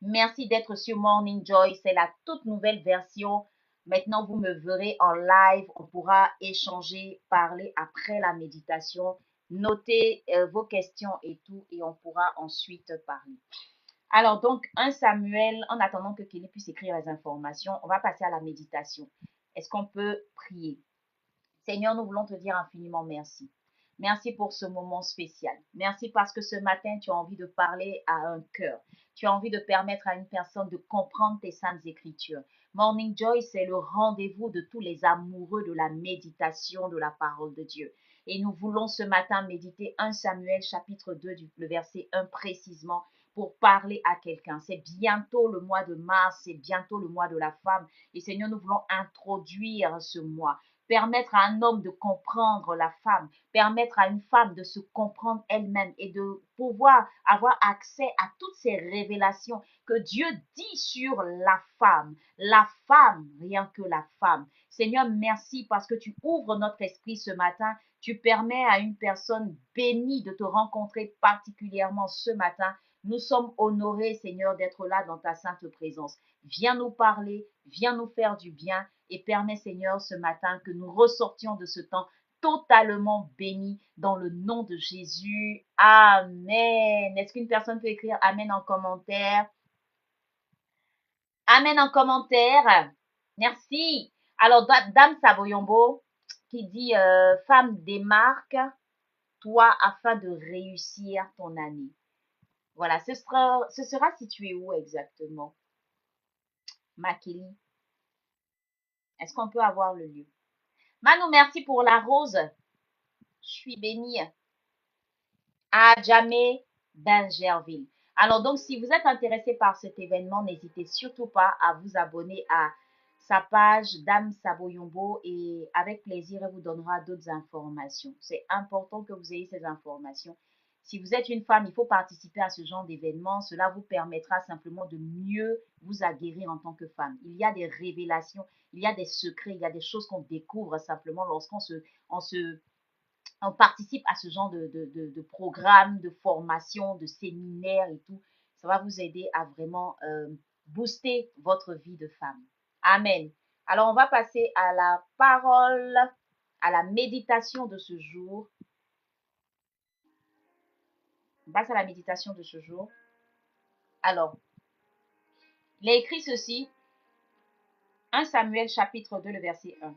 Merci d'être sur Morning Joy. C'est la toute nouvelle version. Maintenant, vous me verrez en live. On pourra échanger, parler après la méditation, noter vos questions et tout, et on pourra ensuite parler. Alors, donc, 1 Samuel, en attendant que Kelly puisse écrire les informations, on va passer à la méditation. Est-ce qu'on peut prier? Seigneur, nous voulons te dire infiniment merci. Merci pour ce moment spécial. Merci parce que ce matin, tu as envie de parler à un cœur. Tu as envie de permettre à une personne de comprendre tes saintes écritures. Morning Joy, c'est le rendez-vous de tous les amoureux de la méditation de la parole de Dieu. Et nous voulons ce matin méditer 1 Samuel chapitre 2, le verset 1 précisément, pour parler à quelqu'un. C'est bientôt le mois de mars, c'est bientôt le mois de la femme. Et Seigneur, nous voulons introduire ce mois. Permettre à un homme de comprendre la femme, permettre à une femme de se comprendre elle-même et de pouvoir avoir accès à toutes ces révélations que Dieu dit sur la femme, rien que la femme. Seigneur, merci parce que tu ouvres notre esprit ce matin, tu permets à une personne bénie de te rencontrer particulièrement ce matin. Nous sommes honorés, Seigneur, d'être là dans ta sainte présence. Viens nous parler, viens nous faire du bien et permets, Seigneur, ce matin que nous ressortions de ce temps totalement bénis dans le nom de Jésus. Amen. Est-ce qu'une personne peut écrire Amen en commentaire? Amen en commentaire. Merci. Alors, Dame Savoyombo qui dit femme démarque-toi afin de réussir ton année. Voilà, ce sera situé où exactement? Makeli. Est-ce qu'on peut avoir le lieu? Manu, merci pour la rose. Je suis bénie. À jamais, Benjerville. Alors donc, si vous êtes intéressé par cet événement, n'hésitez surtout pas à vous abonner à sa page Dame Saboyombo et avec plaisir, elle vous donnera d'autres informations. C'est important que vous ayez ces informations. Si vous êtes une femme, il faut participer à ce genre d'événement. Cela vous permettra simplement de mieux vous aguerrir en tant que femme. Il y a des révélations, il y a des secrets, il y a des choses qu'on découvre simplement lorsqu'on on participe à ce genre de programme, de formation, de séminaire et tout. Ça va vous aider à vraiment booster votre vie de femme. Amen. Alors, on va passer à la parole, à la méditation de ce jour. On passe à la méditation de ce jour. Alors, il est écrit ceci, 1 Samuel chapitre 2, le verset 1.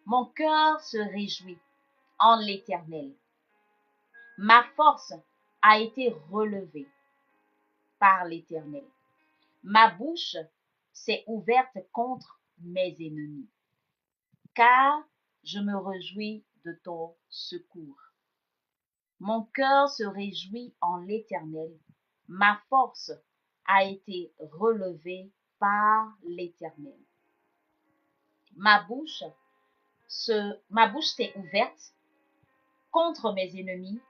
Mon cœur se réjouit en l'Éternel. Ma force a été relevée par l'Éternel. Ma bouche s'est ouverte contre mes ennemis, car je me réjouis de ton secours. Mon cœur se réjouit en l'Éternel. Ma force a été relevée par l'Éternel. Ma bouche s'est ouverte contre mes ennemis,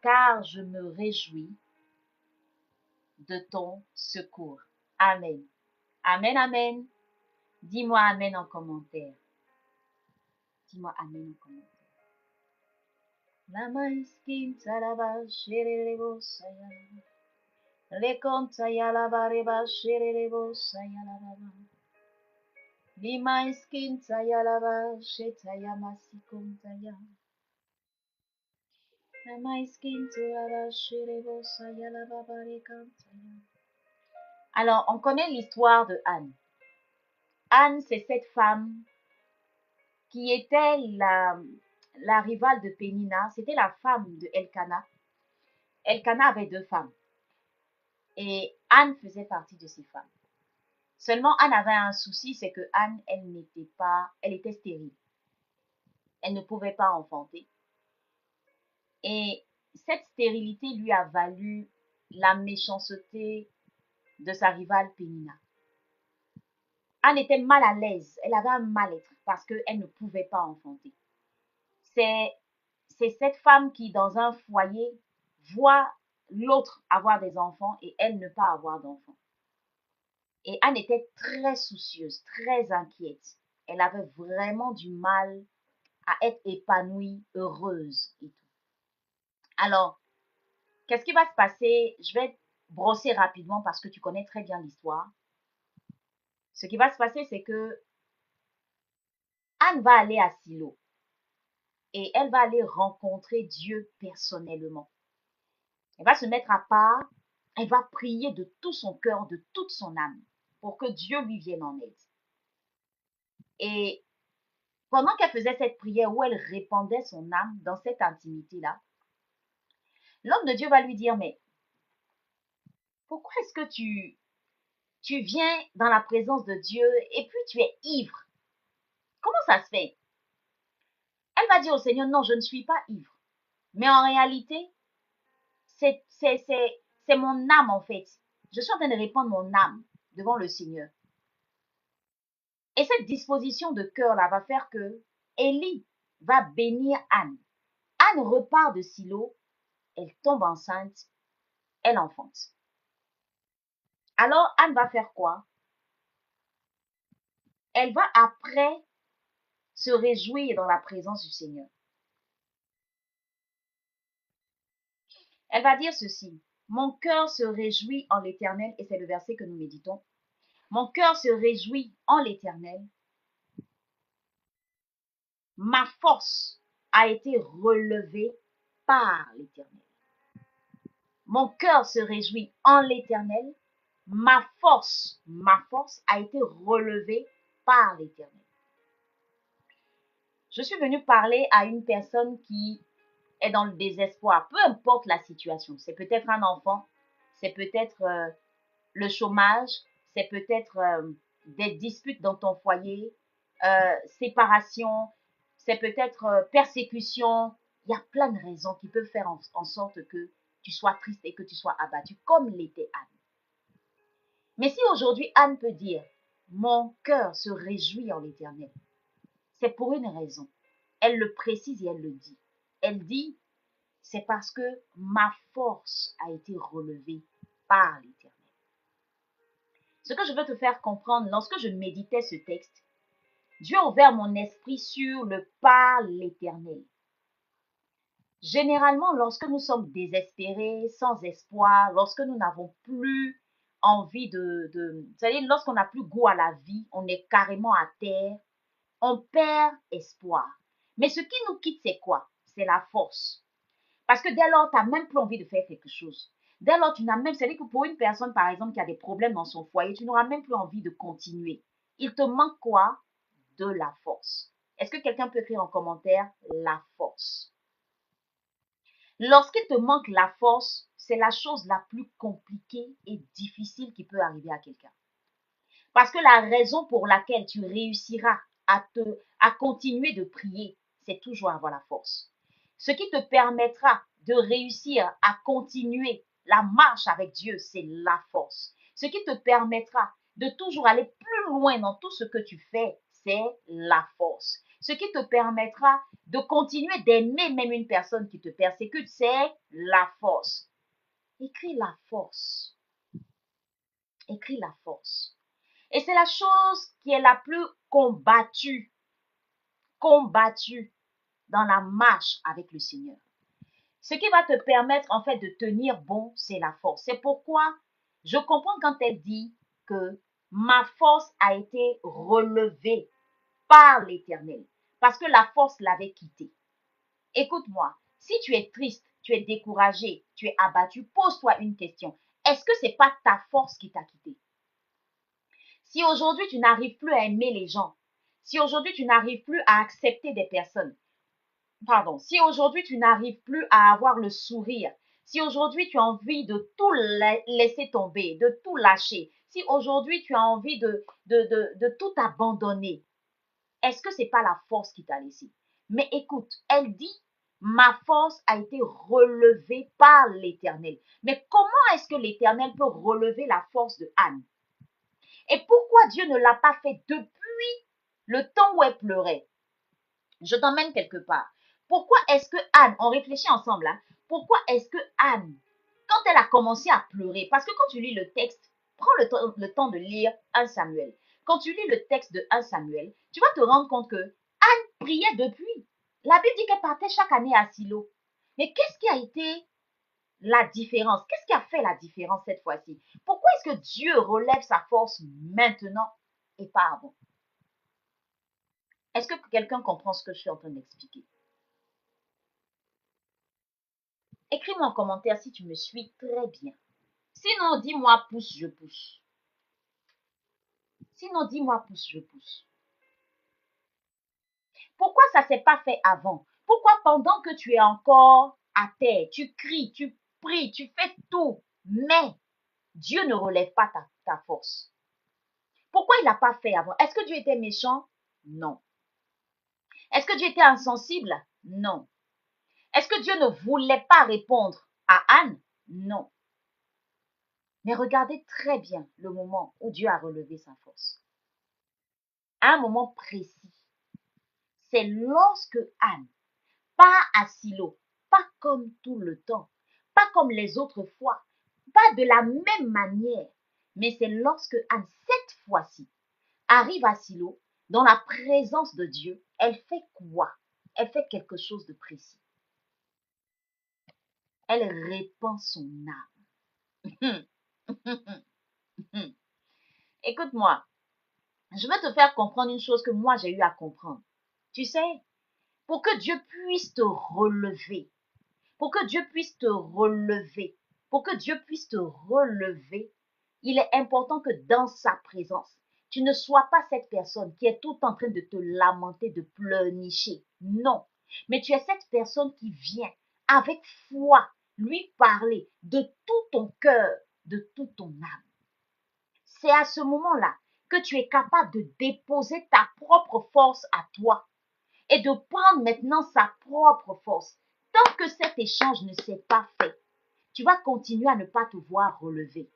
car je me réjouis de ton secours. Amen. Amen, amen. Dis-moi amen en commentaire. Dis-moi amen en commentaire. Lama iskin talaba sherebo sayalaba. Lekon tayalaba reba sherebo sayalaba. Lima iskin tayalaba shetayama sikon taya. Lama iskin tayalaba sherebo sayalaba barekan taya. Alors, on connaît l'histoire de Anne. Anne, c'est cette femme qui était la rivale de Pénina. C'était la femme de Elkana. Elkana avait 2 femmes. Et Anne faisait partie de ces femmes. Seulement, Anne avait un souci, c'est que Anne, elle était stérile. Elle ne pouvait pas enfanter. Et cette stérilité lui a valu la méchanceté de sa rivale Pénina. Anne était mal à l'aise, elle avait un mal-être parce qu'elle ne pouvait pas enfanter. C'est cette femme qui, dans un foyer, voit l'autre avoir des enfants et elle ne pas avoir d'enfants. Et Anne était très soucieuse, très inquiète. Elle avait vraiment du mal à être épanouie, heureuse et tout. Alors, qu'est-ce qui va se passer? Je vais brosser rapidement parce que tu connais très bien l'histoire. Ce qui va se passer, c'est que Anne va aller à Silo et elle va aller rencontrer Dieu personnellement. Elle va se mettre à part, elle va prier de tout son cœur, de toute son âme, pour que Dieu lui vienne en aide. Et pendant qu'elle faisait cette prière où elle répandait son âme dans cette intimité-là, l'homme de Dieu va lui dire, mais pourquoi est-ce que tu viens dans la présence de Dieu et puis tu es ivre? Comment ça se fait? Elle va dire au Seigneur, non, je ne suis pas ivre. Mais en réalité, c'est mon âme en fait. Je suis en train de répandre mon âme devant le Seigneur. Et cette disposition de cœur-là va faire que Élie va bénir Anne. Anne repart de Silo, elle tombe enceinte, elle enfante. Alors Anne va faire quoi? Elle va après se réjouir dans la présence du Seigneur. Elle va dire ceci, mon cœur se réjouit en l'Éternel, et c'est le verset que nous méditons. Mon cœur se réjouit en l'Éternel. Ma force a été relevée par l'Éternel. Mon cœur se réjouit en l'Éternel. Ma force a été relevée par l'Éternel. Je suis venue parler à une personne qui est dans le désespoir, peu importe la situation. C'est peut-être un enfant, c'est peut-être le chômage, c'est peut-être des disputes dans ton foyer, séparation, c'est peut-être persécution. Il y a plein de raisons qui peuvent faire en sorte que tu sois triste et que tu sois abattu, comme l'était Anne. Mais si aujourd'hui Anne peut dire, mon cœur se réjouit en l'Éternel, c'est pour une raison. Elle le précise et elle le dit. Elle dit, c'est parce que ma force a été relevée par l'Éternel. Ce que je veux te faire comprendre, lorsque je méditais ce texte, Dieu a ouvert mon esprit sur le par l'Éternel. Généralement, lorsque nous sommes désespérés, sans espoir, lorsque nous n'avons plus envie c'est-à-dire lorsqu'on n'a plus goût à la vie, on est carrément à terre, on perd espoir. Mais ce qui nous quitte, c'est quoi? C'est la force. Parce que dès lors, tu n'as même plus envie de faire quelque chose. Dès lors, tu n'as même, c'est-à-dire que pour une personne, par exemple, qui a des problèmes dans son foyer, tu n'auras même plus envie de continuer. Il te manque quoi? De la force. Est-ce que quelqu'un peut écrire en commentaire la force? Lorsqu'il te manque la force, c'est la chose la plus compliquée et difficile qui peut arriver à quelqu'un. Parce que la raison pour laquelle tu réussiras à continuer de prier, c'est toujours avoir la force. Ce qui te permettra de réussir à continuer la marche avec Dieu, c'est la force. Ce qui te permettra de toujours aller plus loin dans tout ce que tu fais, c'est la force. Ce qui te permettra de continuer d'aimer même une personne qui te persécute, c'est la force. Écris la force. Écris la force. Et c'est la chose qui est la plus combattue dans la marche avec le Seigneur. Ce qui va te permettre en fait de tenir bon, c'est la force. C'est pourquoi je comprends quand elle dit que ma force a été relevée par l'Éternel. Parce que la force l'avait quittée. Écoute-moi, si tu es triste, tu es découragé, tu es abattu, pose-toi une question. Est-ce que c'est pas ta force qui t'a quitté? Si aujourd'hui tu n'arrives plus à aimer les gens, si aujourd'hui tu n'arrives plus à accepter des personnes, si aujourd'hui tu n'arrives plus à avoir le sourire, si aujourd'hui tu as envie de tout laisser tomber, de tout lâcher, si aujourd'hui tu as envie de tout abandonner, est-ce que c'est pas la force qui t'a laissé? Mais écoute, elle dit, ma force a été relevée par l'Éternel. Mais comment est-ce que l'Éternel peut relever la force de Anne? Et pourquoi Dieu ne l'a pas fait depuis le temps où elle pleurait? Je t'emmène quelque part. Pourquoi est-ce que Anne, on réfléchit ensemble, hein, pourquoi est-ce que Anne, quand elle a commencé à pleurer, parce que quand tu lis le texte, prends le temps de lire 1 Samuel. Quand tu lis le texte de 1 Samuel, tu vas te rendre compte que Anne priait depuis. La Bible dit qu'elle partait chaque année à Silo. Mais qu'est-ce qui a été la différence? Qu'est-ce qui a fait la différence cette fois-ci? Pourquoi est-ce que Dieu relève sa force maintenant et pas avant? Est-ce que quelqu'un comprend ce que je suis en train d'expliquer? Écris-moi en commentaire si tu me suis très bien. Sinon, dis-moi pouce, je pousse. Sinon, dis-moi pouce, je pousse. Pourquoi ça ne s'est pas fait avant? Pourquoi pendant que tu es encore à terre, tu cries, tu pries, tu fais tout, mais Dieu ne relève pas ta force? Pourquoi il n'a pas fait avant? Est-ce que Dieu était méchant? Non. Est-ce que Dieu était insensible? Non. Est-ce que Dieu ne voulait pas répondre à Anne? Non. Mais regardez très bien le moment où Dieu a relevé sa force. À un moment précis. C'est lorsque Anne, pas à Silo, pas comme tout le temps, pas comme les autres fois, pas de la même manière, mais c'est lorsque Anne, cette fois-ci, arrive à Silo, dans la présence de Dieu, elle fait quoi? Elle fait quelque chose de précis. Elle répand son âme. Écoute-moi, je veux te faire comprendre une chose que moi j'ai eu à comprendre. Tu sais, pour que Dieu puisse te relever, pour que Dieu puisse te relever, pour que Dieu puisse te relever, il est important que dans sa présence, tu ne sois pas cette personne qui est tout en train de te lamenter, de pleurnicher. Non, mais tu es cette personne qui vient avec foi lui parler de tout ton cœur, de toute ton âme. C'est à ce moment-là que tu es capable de déposer ta propre force à toi et de prendre maintenant sa propre force. Tant que cet échange ne s'est pas fait, tu vas continuer à ne pas te voir relever.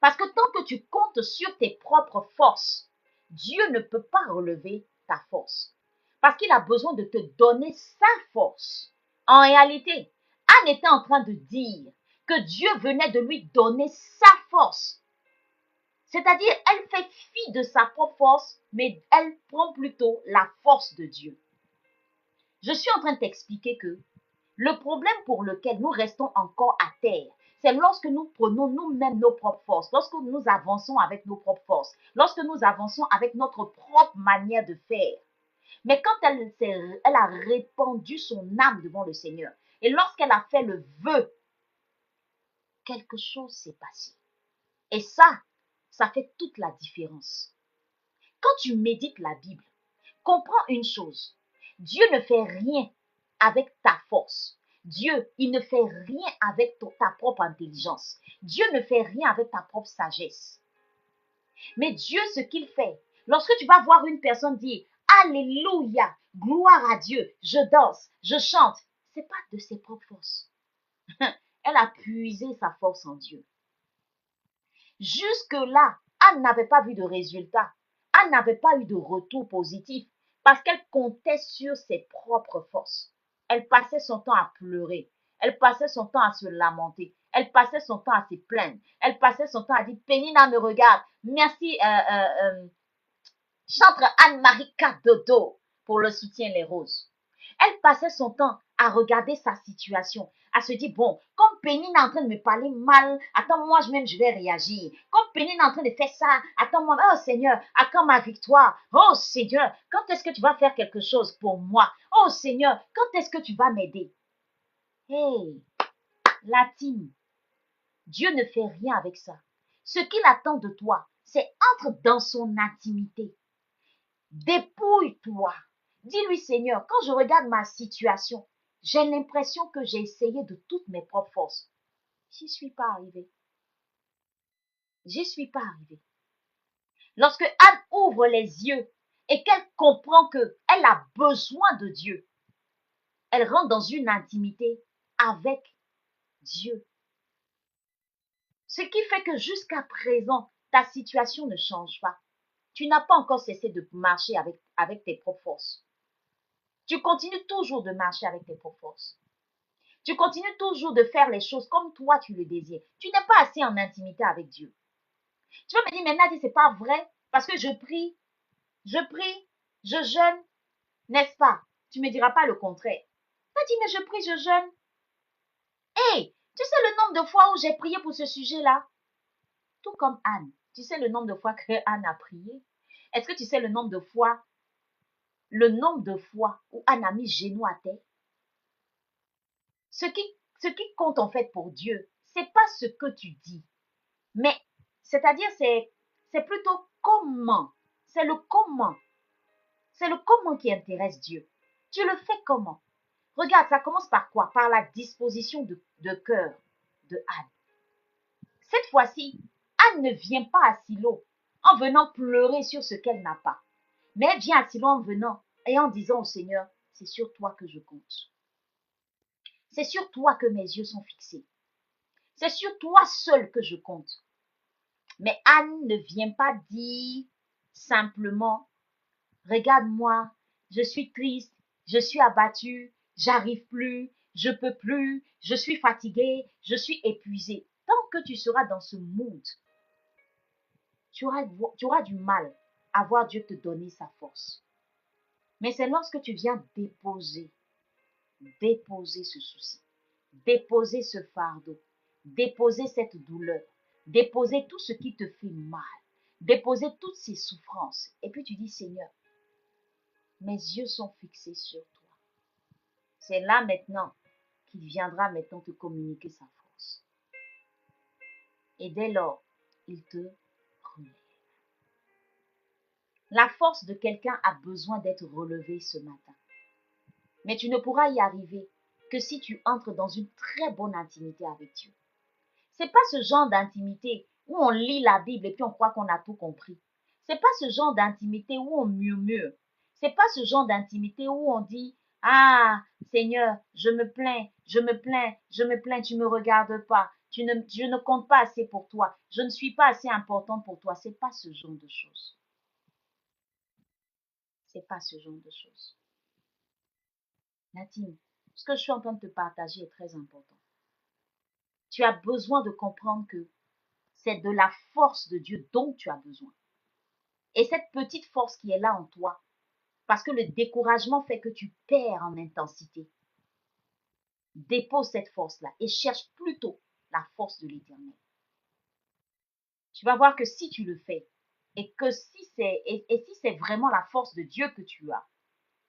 Parce que tant que tu comptes sur tes propres forces, Dieu ne peut pas relever ta force. Parce qu'il a besoin de te donner sa force. En réalité, Anne était en train de dire que Dieu venait de lui donner sa force. C'est-à-dire, elle fait fi de sa propre force, mais elle prend plutôt la force de Dieu. Je suis en train de t'expliquer que le problème pour lequel nous restons encore à terre, c'est lorsque nous prenons nous-mêmes nos propres forces, lorsque nous avançons avec nos propres forces, lorsque nous avançons avec notre propre manière de faire. Mais quand elle a répandu son âme devant le Seigneur, et lorsqu'elle a fait le vœu, quelque chose s'est passé. Et ça fait toute la différence. Quand tu médites la Bible, comprends une chose. Dieu ne fait rien avec ta force. Dieu, il ne fait rien avec ta propre intelligence. Dieu ne fait rien avec ta propre sagesse. Mais Dieu, ce qu'il fait, lorsque tu vas voir une personne dire Alléluia, gloire à Dieu, je danse, je chante, c'est pas de ses propres forces. Elle a puisé sa force en Dieu. Jusque-là, Anne n'avait pas vu de résultat. Anne n'avait pas eu de retour positif parce qu'elle comptait sur ses propres forces. Elle passait son temps à pleurer. Elle passait son temps à se lamenter. Elle passait son temps à se plaindre. Elle passait son temps à dire, Pénina me regarde. Merci, chantre Anne-Marie Cardodo pour le soutien Les Roses. Elle passait son temps à regarder sa situation, à se dire, bon, comme Pénine est en train de me parler mal, attends, moi même je vais réagir. Comme Pénine est en train de faire ça, attends, moi, oh Seigneur, à quand ma victoire? Oh Seigneur, quand est-ce que tu vas faire quelque chose pour moi? Oh Seigneur, quand est-ce que tu vas m'aider? Hey, la team, Dieu ne fait rien avec ça. Ce qu'il attend de toi, c'est entre dans son intimité. Dépouille-toi. Dis-lui, Seigneur, quand je regarde ma situation, j'ai l'impression que j'ai essayé de toutes mes propres forces. J'y suis pas arrivée. J'y suis pas arrivée. Lorsque Anne ouvre les yeux et qu'elle comprend qu'elle a besoin de Dieu, elle rentre dans une intimité avec Dieu. Ce qui fait que jusqu'à présent, ta situation ne change pas. Tu n'as pas encore cessé de marcher avec tes propres forces. Tu continues toujours de marcher avec tes propres forces. Tu continues toujours de faire les choses comme toi tu le désires. Tu n'es pas assez en intimité avec Dieu. Tu vas me dire, mais Nadia, c'est pas vrai parce que je prie, je jeûne, n'est-ce pas? Tu me diras pas le contraire. Tu dis, mais je prie, je jeûne. Hey, tu sais le nombre de fois où j'ai prié pour ce sujet-là? Tout comme Anne. Tu sais le nombre de fois que Anne a prié? Est-ce que tu sais le nombre de fois où Anne a mis genou à terre? Ce qui, ce qui compte en fait pour Dieu, c'est pas ce que tu dis, mais c'est-à-dire c'est plutôt comment. C'est le comment. C'est le comment qui intéresse Dieu. Tu le fais comment? Regarde, ça commence par quoi? Par la disposition de cœur de Anne. Cette fois-ci, Anne ne vient pas à Silo en venant pleurer sur ce qu'elle n'a pas, mais elle vient à Silo en venant et en disant au Seigneur, c'est sur toi que je compte. C'est sur toi que mes yeux sont fixés. C'est sur toi seul que je compte. Mais Anne ne vient pas dire simplement, regarde-moi, je suis triste, je suis abattue, j'arrive plus, je peux plus, je suis fatiguée, je suis épuisée. Tant que tu seras dans ce mood, tu auras du mal à voir Dieu te donner sa force. Mais c'est lorsque tu viens déposer ce souci, déposer ce fardeau, déposer cette douleur, déposer tout ce qui te fait mal, déposer toutes ces souffrances. Et puis tu dis, Seigneur, mes yeux sont fixés sur toi. C'est là maintenant qu'il viendra maintenant te communiquer sa force. Et dès lors, il te relève. La force de quelqu'un a besoin d'être relevée ce matin. Mais tu ne pourras y arriver que si tu entres dans une très bonne intimité avec Dieu. C'est pas ce genre d'intimité où on lit la Bible et puis on croit qu'on a tout compris. C'est pas ce genre d'intimité où on murmure. C'est pas ce genre d'intimité où on dit, ah, Seigneur, je me plains, je me plains, je me plains, tu me regardes pas. Je ne compte pas assez pour toi. Je ne suis pas assez importante pour toi. C'est pas ce genre de choses. C'est pas ce genre de choses. Nadine, ce que je suis en train de te partager est très important. Tu as besoin de comprendre que c'est de la force de Dieu dont tu as besoin. Et cette petite force qui est là en toi, parce que le découragement fait que tu perds en intensité, dépose cette force-là et cherche plutôt la force de l'Éternel. Tu vas voir que si tu le fais, et que si c'est vraiment la force de Dieu que tu as,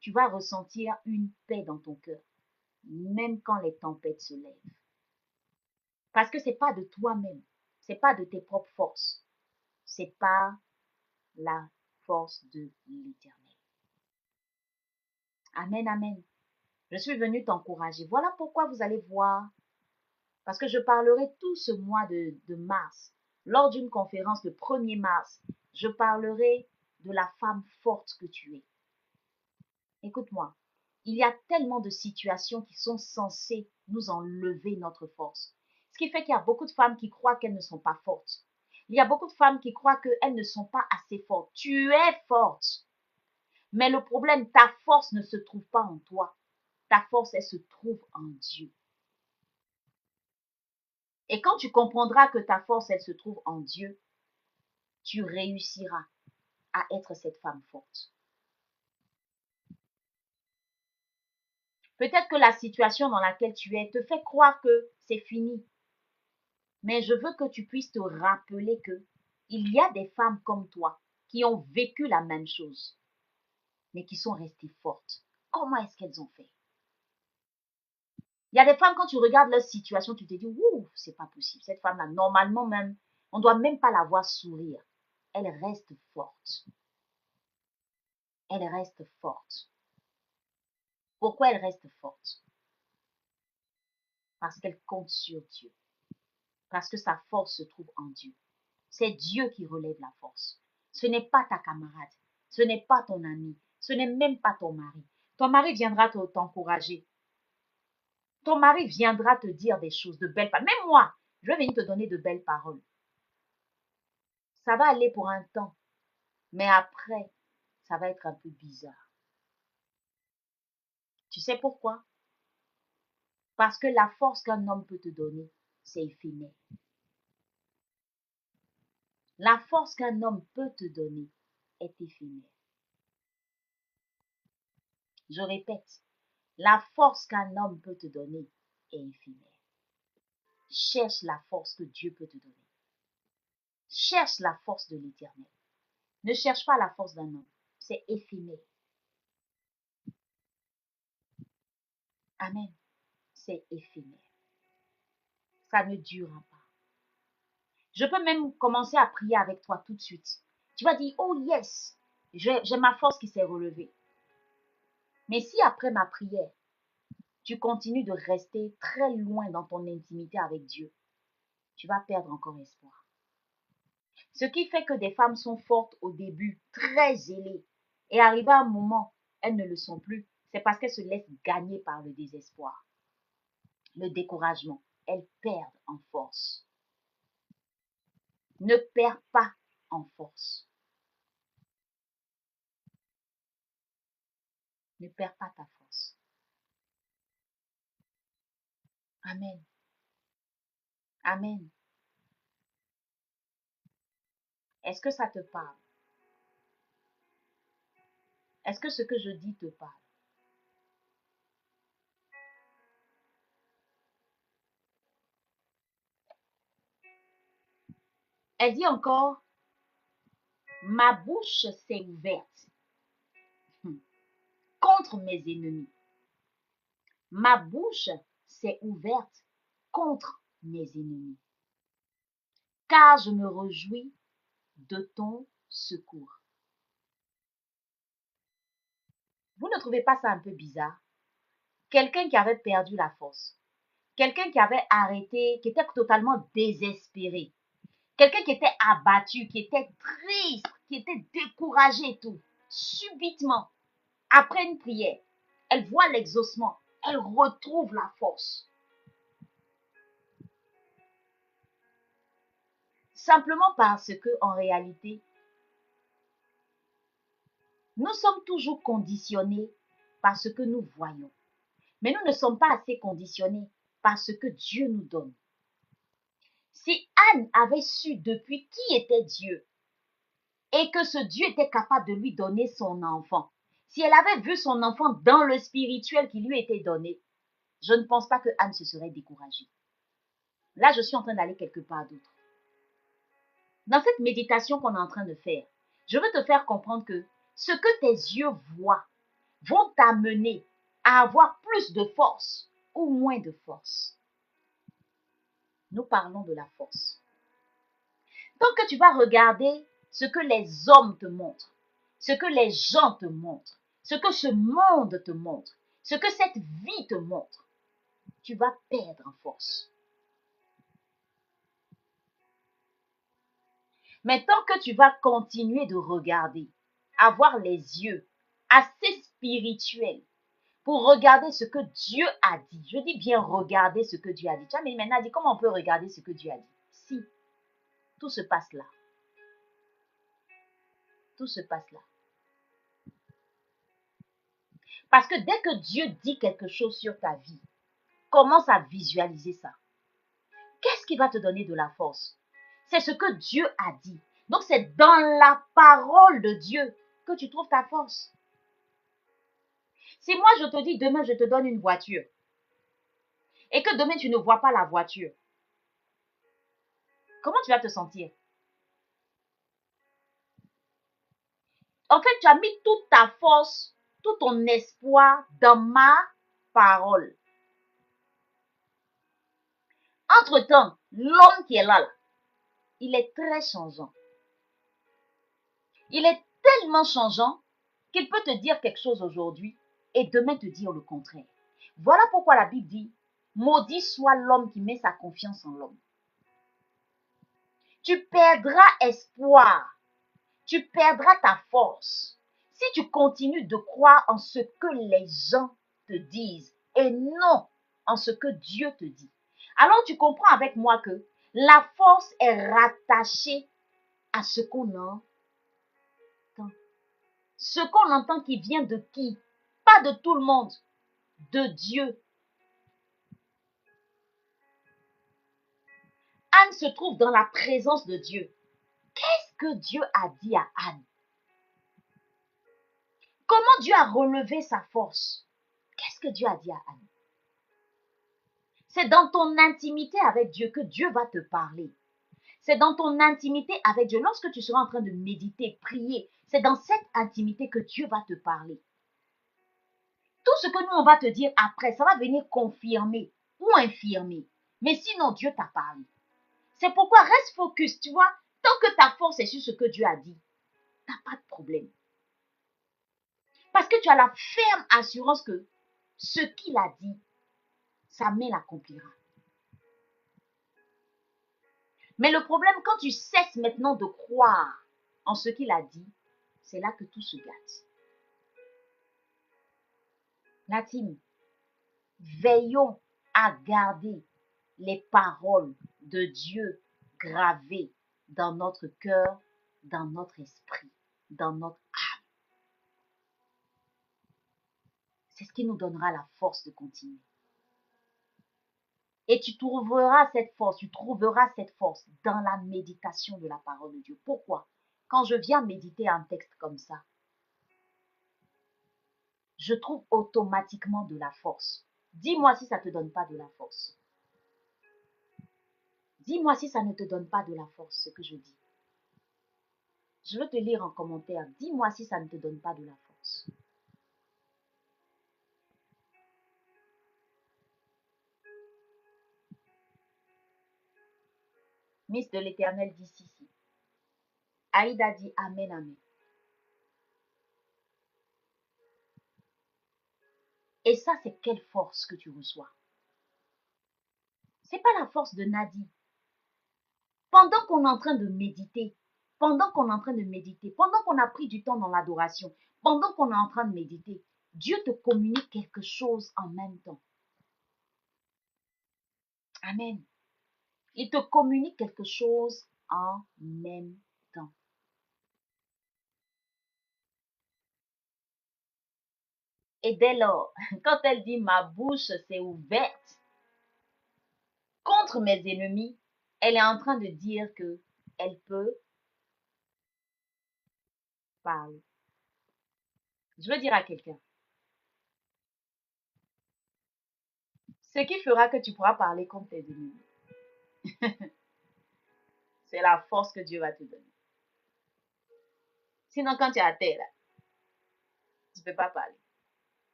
tu vas ressentir une paix dans ton cœur, même quand les tempêtes se lèvent. Parce que c'est pas de toi-même, c'est pas de tes propres forces, c'est par la force de l'Éternel. Amen, amen. Je suis venue t'encourager. Voilà pourquoi vous allez voir, parce que je parlerai tout ce mois de mars, lors d'une conférence le 1er mars, je parlerai de la femme forte que tu es. Écoute-moi, il y a tellement de situations qui sont censées nous enlever notre force. Ce qui fait qu'il y a beaucoup de femmes qui croient qu'elles ne sont pas fortes. Il y a beaucoup de femmes qui croient qu'elles ne sont pas assez fortes. Tu es forte. Mais le problème, ta force ne se trouve pas en toi. Ta force, elle se trouve en Dieu. Et quand tu comprendras que ta force, elle se trouve en Dieu, tu réussiras à être cette femme forte. Peut-être que la situation dans laquelle tu es te fait croire que c'est fini. Mais je veux que tu puisses te rappeler que il y a des femmes comme toi qui ont vécu la même chose, mais qui sont restées fortes. Comment est-ce qu'elles ont fait? Il y a des femmes, quand tu regardes leur situation, tu te dis, ouh, c'est pas possible. Cette femme-là, normalement même, on ne doit même pas la voir sourire. Elle reste forte. Elle reste forte. Pourquoi elle reste forte? Parce qu'elle compte sur Dieu. Parce que sa force se trouve en Dieu. C'est Dieu qui relève la force. Ce n'est pas ta camarade. Ce n'est pas ton ami. Ce n'est même pas ton mari. Ton mari viendra t'encourager. Ton mari viendra te dire des choses, de belles paroles. Même moi, je vais venir te donner de belles paroles. Ça va aller pour un temps. Mais après, ça va être un peu bizarre. Tu sais pourquoi? Parce que la force qu'un homme peut te donner, c'est éphémère. La force qu'un homme peut te donner est éphémère. Je répète, la force qu'un homme peut te donner est éphémère. cherche la force que Dieu peut te donner. Cherche la force de l'Éternel. Ne cherche pas la force d'un homme. C'est éphémère. Amen. C'est éphémère. Ça ne durera pas. Je peux même commencer à prier avec toi tout de suite. Tu vas dire, oh yes, j'ai ma force qui s'est relevée. Mais si après ma prière, tu continues de rester très loin dans ton intimité avec Dieu, tu vas perdre encore espoir. Ce qui fait que des femmes sont fortes au début, très zélées, et arrivé à un moment, elles ne le sont plus. C'est parce qu'elles se laissent gagner par le désespoir, le découragement. Elles perdent en force. Ne perds pas en force. Ne perds pas ta force. Amen. Amen. Est-ce que ça te parle? Est-ce que ce que je dis te parle? Elle dit encore, ma bouche s'est ouverte contre mes ennemis. Ma bouche s'est ouverte contre mes ennemis, car je me réjouis de ton secours. Vous ne trouvez pas ça un peu bizarre? Quelqu'un qui avait perdu la force, quelqu'un qui avait arrêté, qui était totalement désespéré, quelqu'un qui était abattu, qui était triste, qui était découragé et tout, subitement, après une prière, elle voit l'exaucement, elle retrouve la force. Simplement parce que, en réalité, nous sommes toujours conditionnés par ce que nous voyons. Mais nous ne sommes pas assez conditionnés par ce que Dieu nous donne. Si Anne avait su depuis qui était Dieu et que ce Dieu était capable de lui donner son enfant, si elle avait vu son enfant dans le spirituel qui lui était donné, je ne pense pas que Anne se serait découragée. Là, je suis en train d'aller quelque part d'autre. Dans cette méditation qu'on est en train de faire, je veux te faire comprendre que ce que tes yeux voient vont t'amener à avoir plus de force ou moins de force. Nous parlons de la force. Tant que tu vas regarder ce que les hommes te montrent, ce que les gens te montrent, ce que ce monde te montre, ce que cette vie te montre, tu vas perdre en force. Mais tant que tu vas continuer de regarder, avoir les yeux assez spirituels pour regarder ce que Dieu a dit. Je dis bien regarder ce que Dieu a dit. Tu vois, mais maintenant, dit comment on peut regarder ce que Dieu a dit? Si, tout se passe là. Tout se passe là. Parce que dès que Dieu dit quelque chose sur ta vie, commence à visualiser ça. Qu'est-ce qui va te donner de la force? C'est ce que Dieu a dit. Donc c'est dans la parole de Dieu que tu trouves ta force. Si moi je te dis demain je te donne une voiture et que demain tu ne vois pas la voiture, comment tu vas te sentir? En fait, tu as mis toute ta force, tout ton espoir dans ma parole. Entre-temps, l'homme qui est là, il est très changeant. Il est tellement changeant qu'il peut te dire quelque chose aujourd'hui et demain te dire le contraire. Voilà pourquoi la Bible dit, maudit soit l'homme qui met sa confiance en l'homme. Tu perdras espoir, tu perdras ta force si tu continues de croire en ce que les gens te disent et non en ce que Dieu te dit. Alors tu comprends avec moi que la force est rattachée à ce qu'on entend. Ce qu'on entend qui vient de qui? Pas de tout le monde, de Dieu. Anne se trouve dans la présence de Dieu. Qu'est-ce que Dieu a dit à Anne? Comment Dieu a relevé sa force? Qu'est-ce que Dieu a dit à Anne? C'est dans ton intimité avec Dieu que Dieu va te parler. C'est dans ton intimité avec Dieu. Lorsque tu seras en train de méditer, prier, c'est dans cette intimité que Dieu va te parler. Tout ce que nous, on va te dire après, ça va venir confirmer ou infirmer. Mais sinon, Dieu t'a parlé. C'est pourquoi reste focus, tu vois. Tant que ta force est sur ce que Dieu a dit, tu n'as pas de problème. Parce que tu as la ferme assurance que ce qu'il a dit, sa main l'accomplira. Mais le problème, quand tu cesses maintenant de croire en ce qu'il a dit, c'est là que tout se gâte. La team, veillons à garder les paroles de Dieu gravées dans notre cœur, dans notre esprit, dans notre âme. C'est ce qui nous donnera la force de continuer. Et tu trouveras cette force dans la méditation de la parole de Dieu. Pourquoi? Quand je viens méditer un texte comme ça, je trouve automatiquement de la force. Dis-moi si ça ne te donne pas de la force. Dis-moi si ça ne te donne pas de la force, ce que je dis. Je veux te lire en commentaire. Dis-moi si ça ne te donne pas de la force. Miss de l'Éternel dit si. Aïda dit Amen, Amen. Et ça, c'est quelle force que tu reçois? C'est pas la force de Nadie. Pendant qu'on est en train de méditer, pendant qu'on a pris du temps dans l'adoration, pendant qu'on est en train de méditer, Dieu te communique quelque chose en même temps. Amen. Il te communique quelque chose en même temps. Et dès lors, quand elle dit ma bouche s'est ouverte contre mes ennemis, elle est en train de dire que elle peut parler. Je veux dire à quelqu'un, ce qui fera que tu pourras parler contre tes ennemis, c'est la force que Dieu va te donner. Sinon, quand tu es à terre, là, tu ne peux pas parler.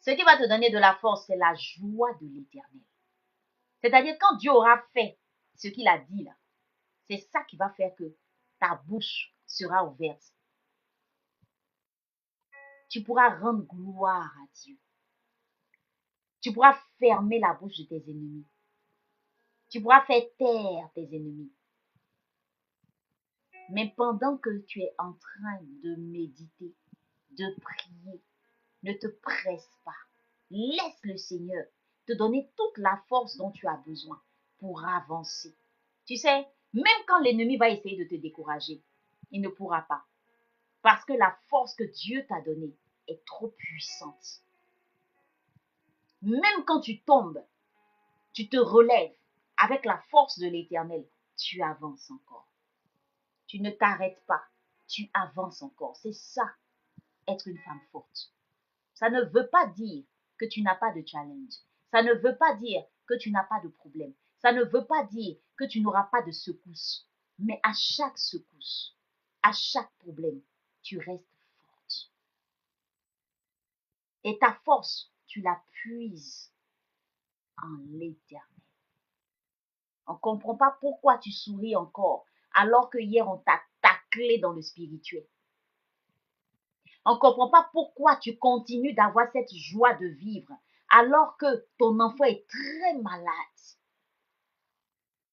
Ce qui va te donner de la force, c'est la joie de l'Éternel. C'est-à-dire, quand Dieu aura fait ce qu'il a dit là, c'est ça qui va faire que ta bouche sera ouverte. Tu pourras rendre gloire à Dieu. Tu pourras fermer la bouche de tes ennemis. Tu pourras faire taire tes ennemis. Mais pendant que tu es en train de méditer, de prier, ne te presse pas. Laisse le Seigneur te donner toute la force dont tu as besoin pour avancer. Tu sais, même quand l'ennemi va essayer de te décourager, il ne pourra pas. Parce que la force que Dieu t'a donnée est trop puissante. Même quand tu tombes, tu te relèves avec la force de l'Éternel, tu avances encore. Tu ne t'arrêtes pas, tu avances encore. C'est ça, être une femme forte. Ça ne veut pas dire que tu n'as pas de challenge. Ça ne veut pas dire que tu n'as pas de problème. Ça ne veut pas dire que tu n'auras pas de secousse. Mais à chaque secousse, à chaque problème, tu restes forte. Et ta force, tu la puises en l'Éternel. On ne comprend pas pourquoi tu souris encore alors que hier on t'a taclé dans le spirituel. On ne comprend pas pourquoi tu continues d'avoir cette joie de vivre alors que ton enfant est très malade.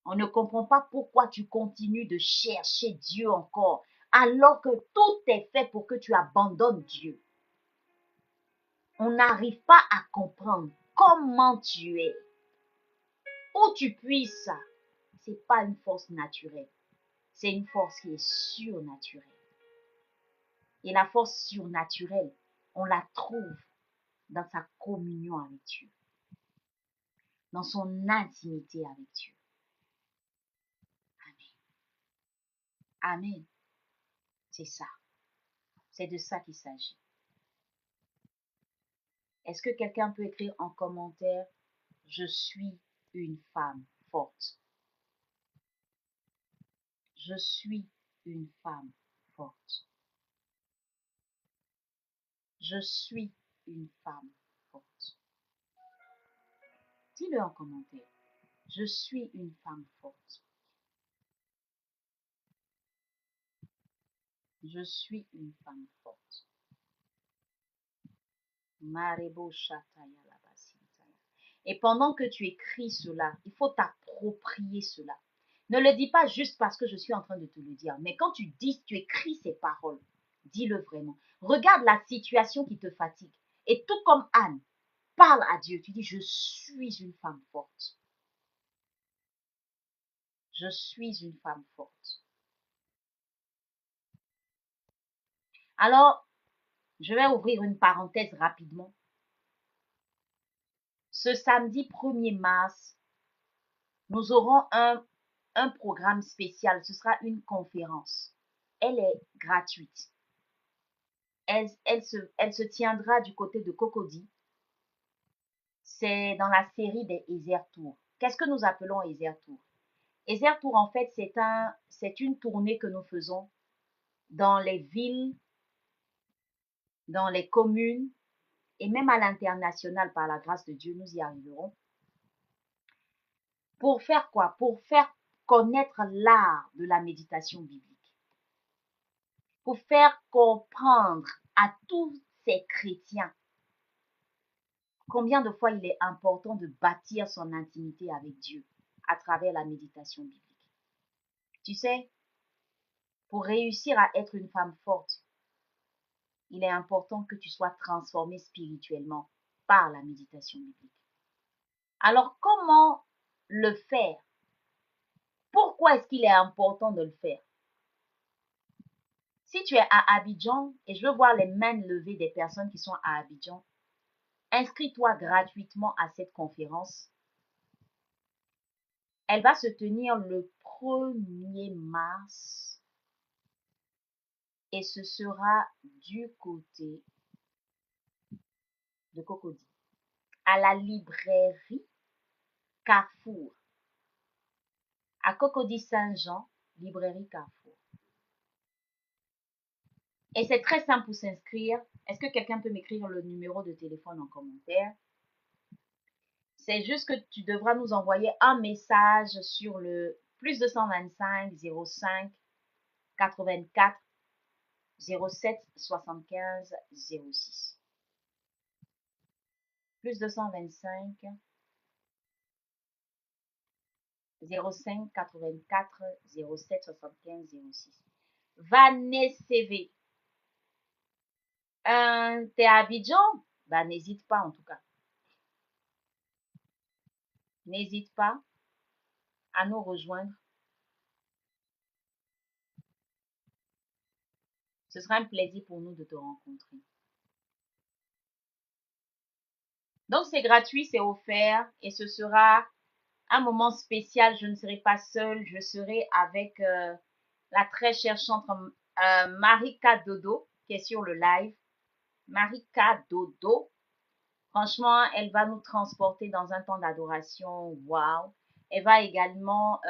On ne comprend pas pourquoi tu continues de chercher Dieu encore alors que tout est fait pour que tu abandonnes Dieu. On n'arrive pas à comprendre comment tu es. Où tu puisses ça, ce n'est pas une force naturelle. C'est une force qui est surnaturelle. Et la force surnaturelle, on la trouve dans sa communion avec Dieu, dans son intimité avec Dieu. Amen. Amen. C'est ça. C'est de ça qu'il s'agit. Est-ce que quelqu'un peut écrire en commentaire, je suis une femme forte. Je suis une femme forte. Je suis une femme forte. Dis-le en commentaire. Je suis une femme forte. Je suis une femme forte. Marebo Shataya Labasintaya. Et pendant que tu écris cela, il faut t'approprier cela. Ne le dis pas juste parce que je suis en train de te le dire, mais quand tu dis, tu écris ces paroles, dis-le vraiment. Regarde la situation qui te fatigue. Et tout comme Anne, parle à Dieu. Tu dis, je suis une femme forte. Je suis une femme forte. Alors, je vais ouvrir une parenthèse rapidement. Ce samedi 1er mars, nous aurons un programme spécial. Ce sera une conférence. Elle est gratuite. Elle se tiendra du côté de Cocody. C'est dans la série des Ezer Tours. Qu'est-ce que nous appelons Ezer Tours? Ezer Tours, en fait, c'est une tournée que nous faisons dans les villes, dans les communes et même à l'international, par la grâce de Dieu, nous y arriverons. Pour faire quoi? Pour faire connaître l'art de la méditation biblique. Pour faire comprendre à tous ces chrétiens combien de fois il est important de bâtir son intimité avec Dieu à travers la méditation biblique. Tu sais, pour réussir à être une femme forte, il est important que tu sois transformée spirituellement par la méditation biblique. Alors, comment le faire? Pourquoi est-ce qu'il est important de le faire? Si tu es à Abidjan, et je veux voir les mains levées des personnes qui sont à Abidjan, inscris-toi gratuitement à cette conférence. Elle va se tenir le 1er mars et ce sera du côté de Cocody, à la librairie Carrefour, à Cocody Saint-Jean, librairie Carrefour. Et c'est très simple pour s'inscrire. Est-ce que quelqu'un peut m'écrire le numéro de téléphone en commentaire? C'est juste que tu devras nous envoyer un message sur le plus 225 05 84 07 75 06. Plus 225 05 84 07 75 06. Vanessa CV. T'es à Abidjan? Bah, n'hésite pas en tout cas. N'hésite pas à nous rejoindre. Ce sera un plaisir pour nous de te rencontrer. Donc, c'est gratuit, c'est offert et ce sera un moment spécial. Je ne serai pas seule, je serai avec la très chère chanteuse Marika Dodo qui est sur le live. Marika Dodo. Franchement, elle va nous transporter dans un temps d'adoration. Waouh! Elle va également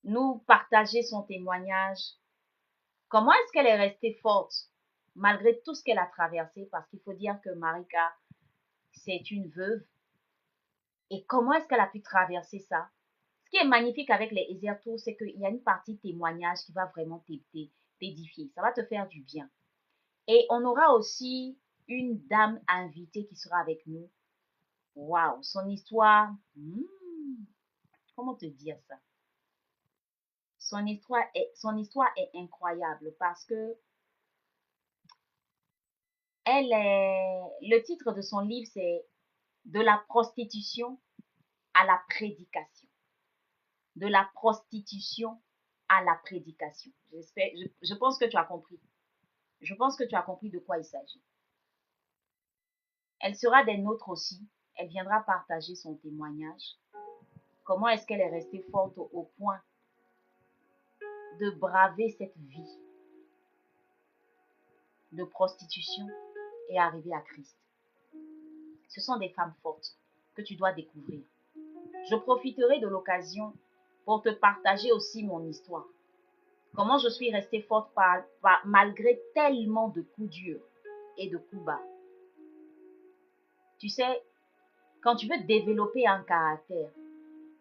nous partager son témoignage. Comment est-ce qu'elle est restée forte malgré tout ce qu'elle a traversé? Parce qu'il faut dire que Marika, c'est une veuve. Et comment est-ce qu'elle a pu traverser ça? Ce qui est magnifique avec les Ezer Tours, c'est qu'il y a une partie témoignage qui va vraiment t'édifier. Ça va te faire du bien. Et on aura aussi une dame invitée qui sera avec nous. Waouh, son histoire, comment te dire ça? Son histoire est incroyable parce que le titre de son livre, c'est De la prostitution à la prédication. De la prostitution à la prédication. Je pense que tu as compris. Je pense que tu as compris de quoi il s'agit. Elle sera des nôtres aussi. Elle viendra partager son témoignage. Comment est-ce qu'elle est restée forte au point de braver cette vie de prostitution et arriver à Christ. Ce sont des femmes fortes que tu dois découvrir. Je profiterai de l'occasion pour te partager aussi mon histoire. Comment je suis restée forte malgré tellement de coups durs et de coups bas. Tu sais, quand tu veux développer un caractère,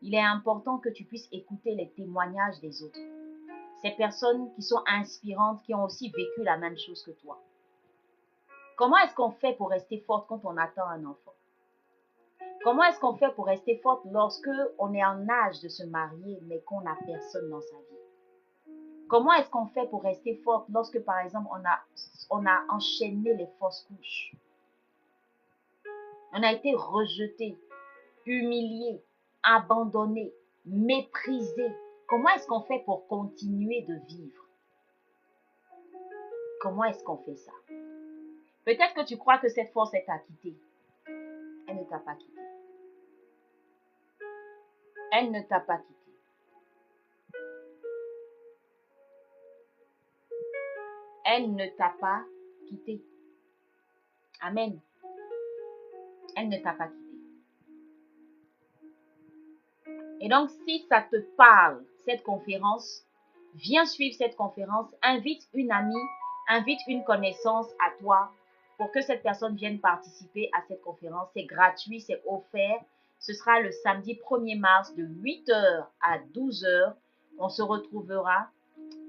il est important que tu puisses écouter les témoignages des autres. Ces personnes qui sont inspirantes, qui ont aussi vécu la même chose que toi. Comment est-ce qu'on fait pour rester forte quand on attend un enfant? Comment est-ce qu'on fait pour rester forte lorsque on est en âge de se marier mais qu'on n'a personne dans sa vie? Comment est-ce qu'on fait pour rester forte lorsque, par exemple, on a enchaîné les fausses couches? On a été rejeté, humilié, abandonné, méprisé. Comment est-ce qu'on fait pour continuer de vivre? Comment est-ce qu'on fait ça? Peut-être que tu crois que cette force t'a quitté. Elle ne t'a pas quitté. Elle ne t'a pas quitté. Elle ne t'a pas quitté. Amen. Elle ne t'a pas quitté. Et donc, si ça te parle, cette conférence, viens suivre cette conférence, invite une amie, invite une connaissance à toi pour que cette personne vienne participer à cette conférence. C'est gratuit, c'est offert. Ce sera le samedi 1er mars de 8h à 12h. On se retrouvera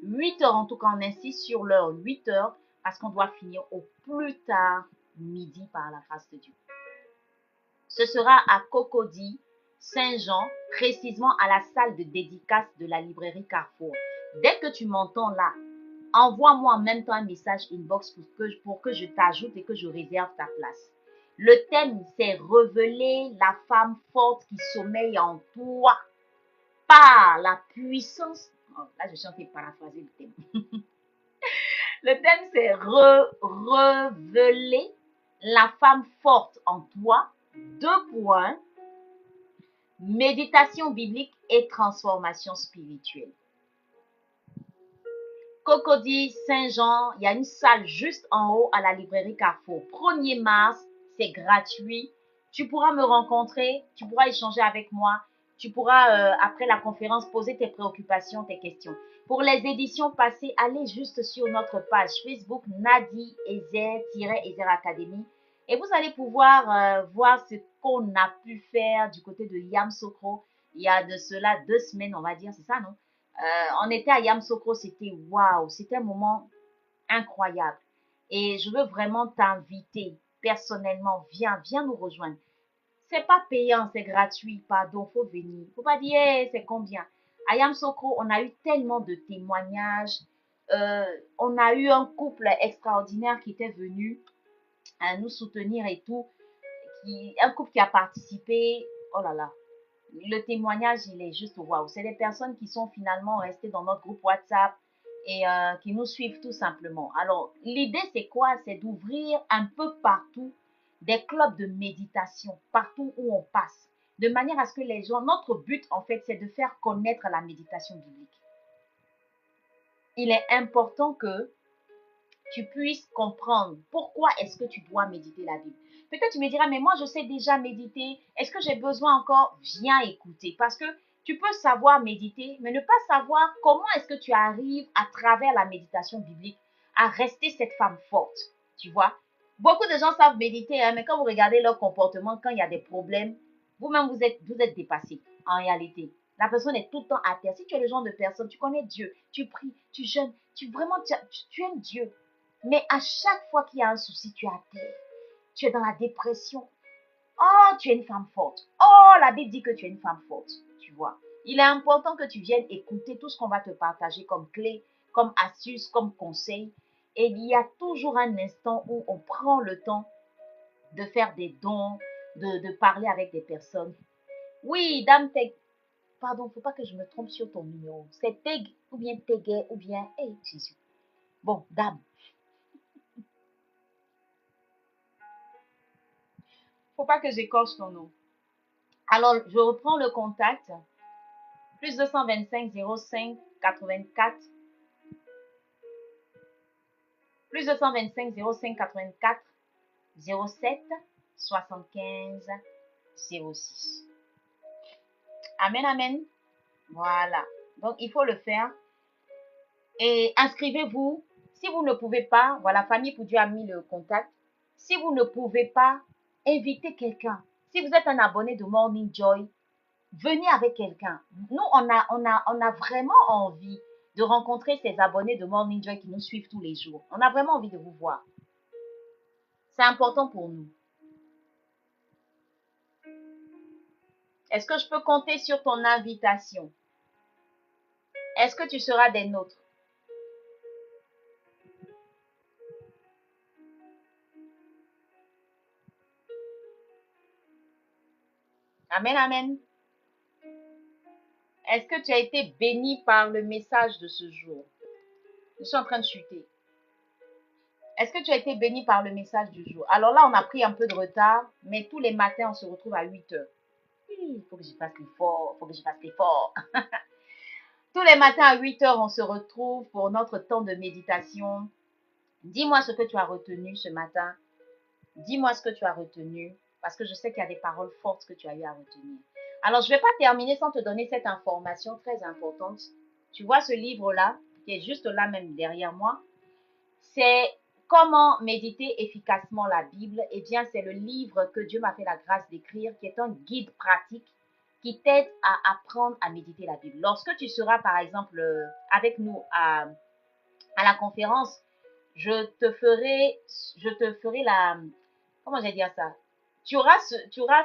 8h en tout cas, on insiste sur l'heure 8h parce qu'on doit finir au plus tard midi par la grâce de Dieu. Ce sera à Cocody, Saint-Jean, précisément à la salle de dédicace de la librairie Carrefour. Dès que tu m'entends là, envoie-moi en même temps un message inbox pour que je t'ajoute et que je réserve ta place. Le thème, c'est révéler la femme forte qui sommeille en toi par la puissance. Oh, là, je suis en train de paraphraser le thème. Le thème, c'est révéler la femme forte en toi. 2 points. Méditation biblique et transformation spirituelle. Cocody, Saint-Jean, il y a une salle juste en haut à la librairie Carrefour. 1er mars, c'est gratuit. Tu pourras me rencontrer, tu pourras échanger avec moi. Tu pourras, après la conférence, poser tes préoccupations, tes questions. Pour les éditions passées, allez juste sur notre page Facebook Nadi Ezer Academy. Et vous allez pouvoir voir ce qu'on a pu faire du côté de Yamsokro. Il y a de cela 2 semaines, on va dire, c'est ça, non? On était à Yamsokro, c'était waouh, c'était un moment incroyable. Et je veux vraiment t'inviter personnellement, viens nous rejoindre. C'est pas payant, c'est gratuit, pardon, faut venir. Faut pas dire, hey, c'est combien. À Yamsokro, on a eu tellement de témoignages. On a eu un couple extraordinaire qui était venu nous soutenir et tout. Un couple qui a participé. Oh là là, le témoignage, il est juste waouh. C'est des personnes qui sont finalement restées dans notre groupe WhatsApp et qui nous suivent tout simplement. Alors, l'idée, c'est quoi? C'est d'ouvrir un peu partout des clubs de méditation, partout où on passe, de manière à ce que les gens, notre but, en fait, c'est de faire connaître la méditation biblique. Il est important que tu puisses comprendre pourquoi est-ce que tu dois méditer la Bible. Peut-être tu me diras, mais moi je sais déjà méditer, est-ce que j'ai besoin encore? Viens écouter, parce que tu peux savoir méditer, mais ne pas savoir comment est-ce que tu arrives à travers la méditation biblique à rester cette femme forte, tu vois. Beaucoup de gens savent méditer, hein, mais quand vous regardez leur comportement, quand il y a des problèmes, vous-même vous êtes dépassé en réalité. La personne est tout le temps à terre. Si tu es le genre de personne, tu connais Dieu, tu pries, tu jeûnes, tu aimes Dieu. Mais à chaque fois qu'il y a un souci, tu es à terre. Tu es dans la dépression. Oh, tu es une femme forte. Oh, la Bible dit que tu es une femme forte. Tu vois. Il est important que tu viennes écouter tout ce qu'on va te partager comme clé, comme astuce, comme conseil. Et il y a toujours un instant où on prend le temps de faire des dons, de parler avec des personnes. Oui, Dame Teg. Pardon, il ne faut pas que je me trompe sur ton numéro. C'est Teg ou bien Teguet ou bien... Hey, Jésus. Bon, Dame. Faut pas que j'écorche ton nom. Alors, je reprends le contact. Plus 225 05 84. Plus 225 05 84 07 75 06. Amen, amen. Voilà. Donc, il faut le faire. Et inscrivez-vous. Si vous ne pouvez pas, voilà, Famille pour Dieu a mis le contact. Si vous ne pouvez pas, invitez quelqu'un. Si vous êtes un abonné de Morning Joy, venez avec quelqu'un. Nous, on a vraiment envie de rencontrer ces abonnés de Morning Joy qui nous suivent tous les jours. On a vraiment envie de vous voir. C'est important pour nous. Est-ce que je peux compter sur ton invitation? Est-ce que tu seras des nôtres? Amen, amen. Est-ce que tu as été béni par le message de ce jour? Je suis en train de chuter. Est-ce que tu as été béni par le message du jour? Alors là, on a pris un peu de retard, mais tous les matins, on se retrouve à 8 heures. Il faut que je fasse l'effort, il faut que je fasse l'effort. Tous les matins à 8 heures, on se retrouve pour notre temps de méditation. Dis-moi ce que tu as retenu ce matin. Dis-moi ce que tu as retenu, parce que je sais qu'il y a des paroles fortes que tu as eu à retenir. Alors, je ne vais pas terminer sans te donner cette information très importante. Tu vois ce livre-là, qui est juste là même derrière moi. C'est Comment méditer efficacement la Bible. Eh bien, c'est le livre que Dieu m'a fait la grâce d'écrire, qui est un guide pratique qui t'aide à apprendre à méditer la Bible. Lorsque tu seras, par exemple, avec nous à la conférence, je te ferai la, comment je vais dire ça? Tu auras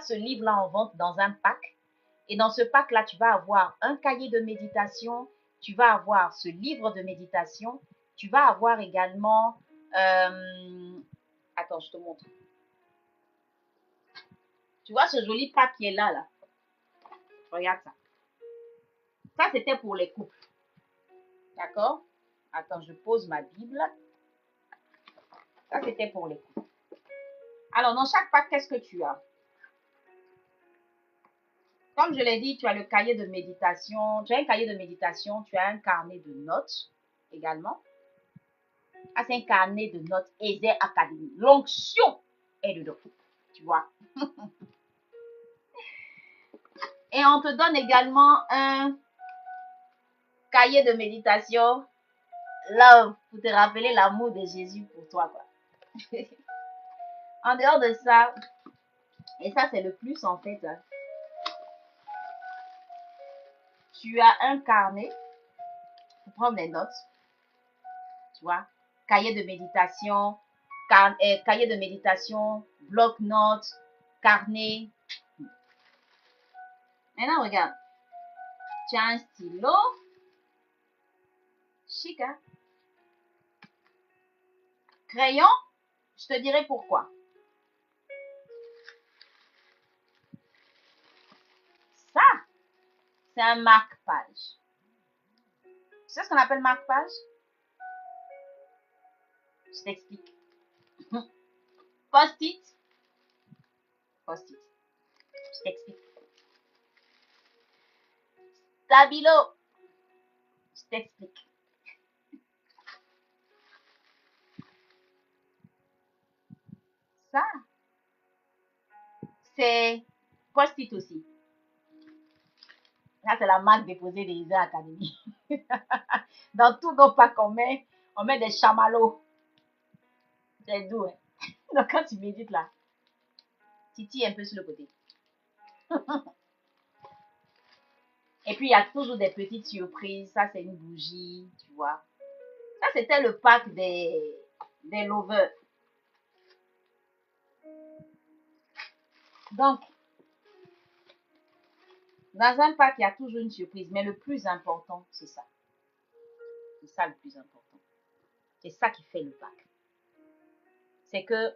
ce livre-là en vente dans un pack. Et dans ce pack-là, tu vas avoir un cahier de méditation, tu vas avoir ce livre de méditation, tu vas avoir également, attends, je te montre. Tu vois ce joli pack qui est là, là. Regarde ça. Ça, c'était pour les couples. D'accord? Attends, je pose ma Bible. Ça, c'était pour les couples. Alors, dans chaque pack, qu'est-ce que tu as? Comme je l'ai dit, tu as le cahier de méditation. Tu as un cahier de méditation, tu as un carnet de notes également. Ah, c'est un carnet de notes Ezer Academy. L'onction est dedans. Tu vois. Et on te donne également un cahier de méditation. Love, pour te rappeler l'amour de Jésus pour toi, quoi. En dehors de ça, et ça c'est le plus en fait, hein, tu as un carnet pour prendre des notes, tu vois, cahier de méditation, cahier de méditation, bloc-notes, carnet. Maintenant, regarde, tu as un stylo, chic, hein? Crayon, je te dirai pourquoi. Ça, c'est un marque-page. Tu sais ce qu'on appelle marque-page? Je t'explique. Post-it. Post-it. Je t'explique. Stabilo. Je t'explique. Ça, c'est post-it aussi. Là, c'est la marque déposée des Ezer Academy. Dans tous nos packs, on met des chamallows. C'est doux, hein? Donc, quand tu médites là, tu tires un peu sur le côté. Et puis, il y a toujours des petites surprises. Ça, c'est une bougie, tu vois. Ça, c'était le pack des lovers. Donc, dans un pack, il y a toujours une surprise. Mais le plus important, c'est ça. C'est ça le plus important. C'est ça qui fait le pack. C'est que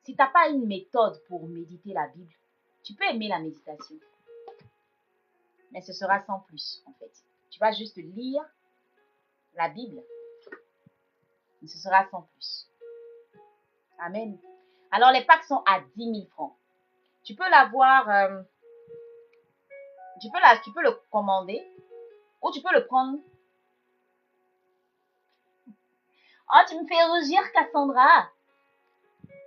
si tu n'as pas une méthode pour méditer la Bible, tu peux aimer la méditation. Mais ce sera sans plus, en fait. Tu vas juste lire la Bible. Mais ce sera sans plus. Amen. Alors, les packs sont à 10 000 francs. Tu peux l'avoir, tu peux le commander ou tu peux le prendre. Oh, tu me fais rougir, Cassandra.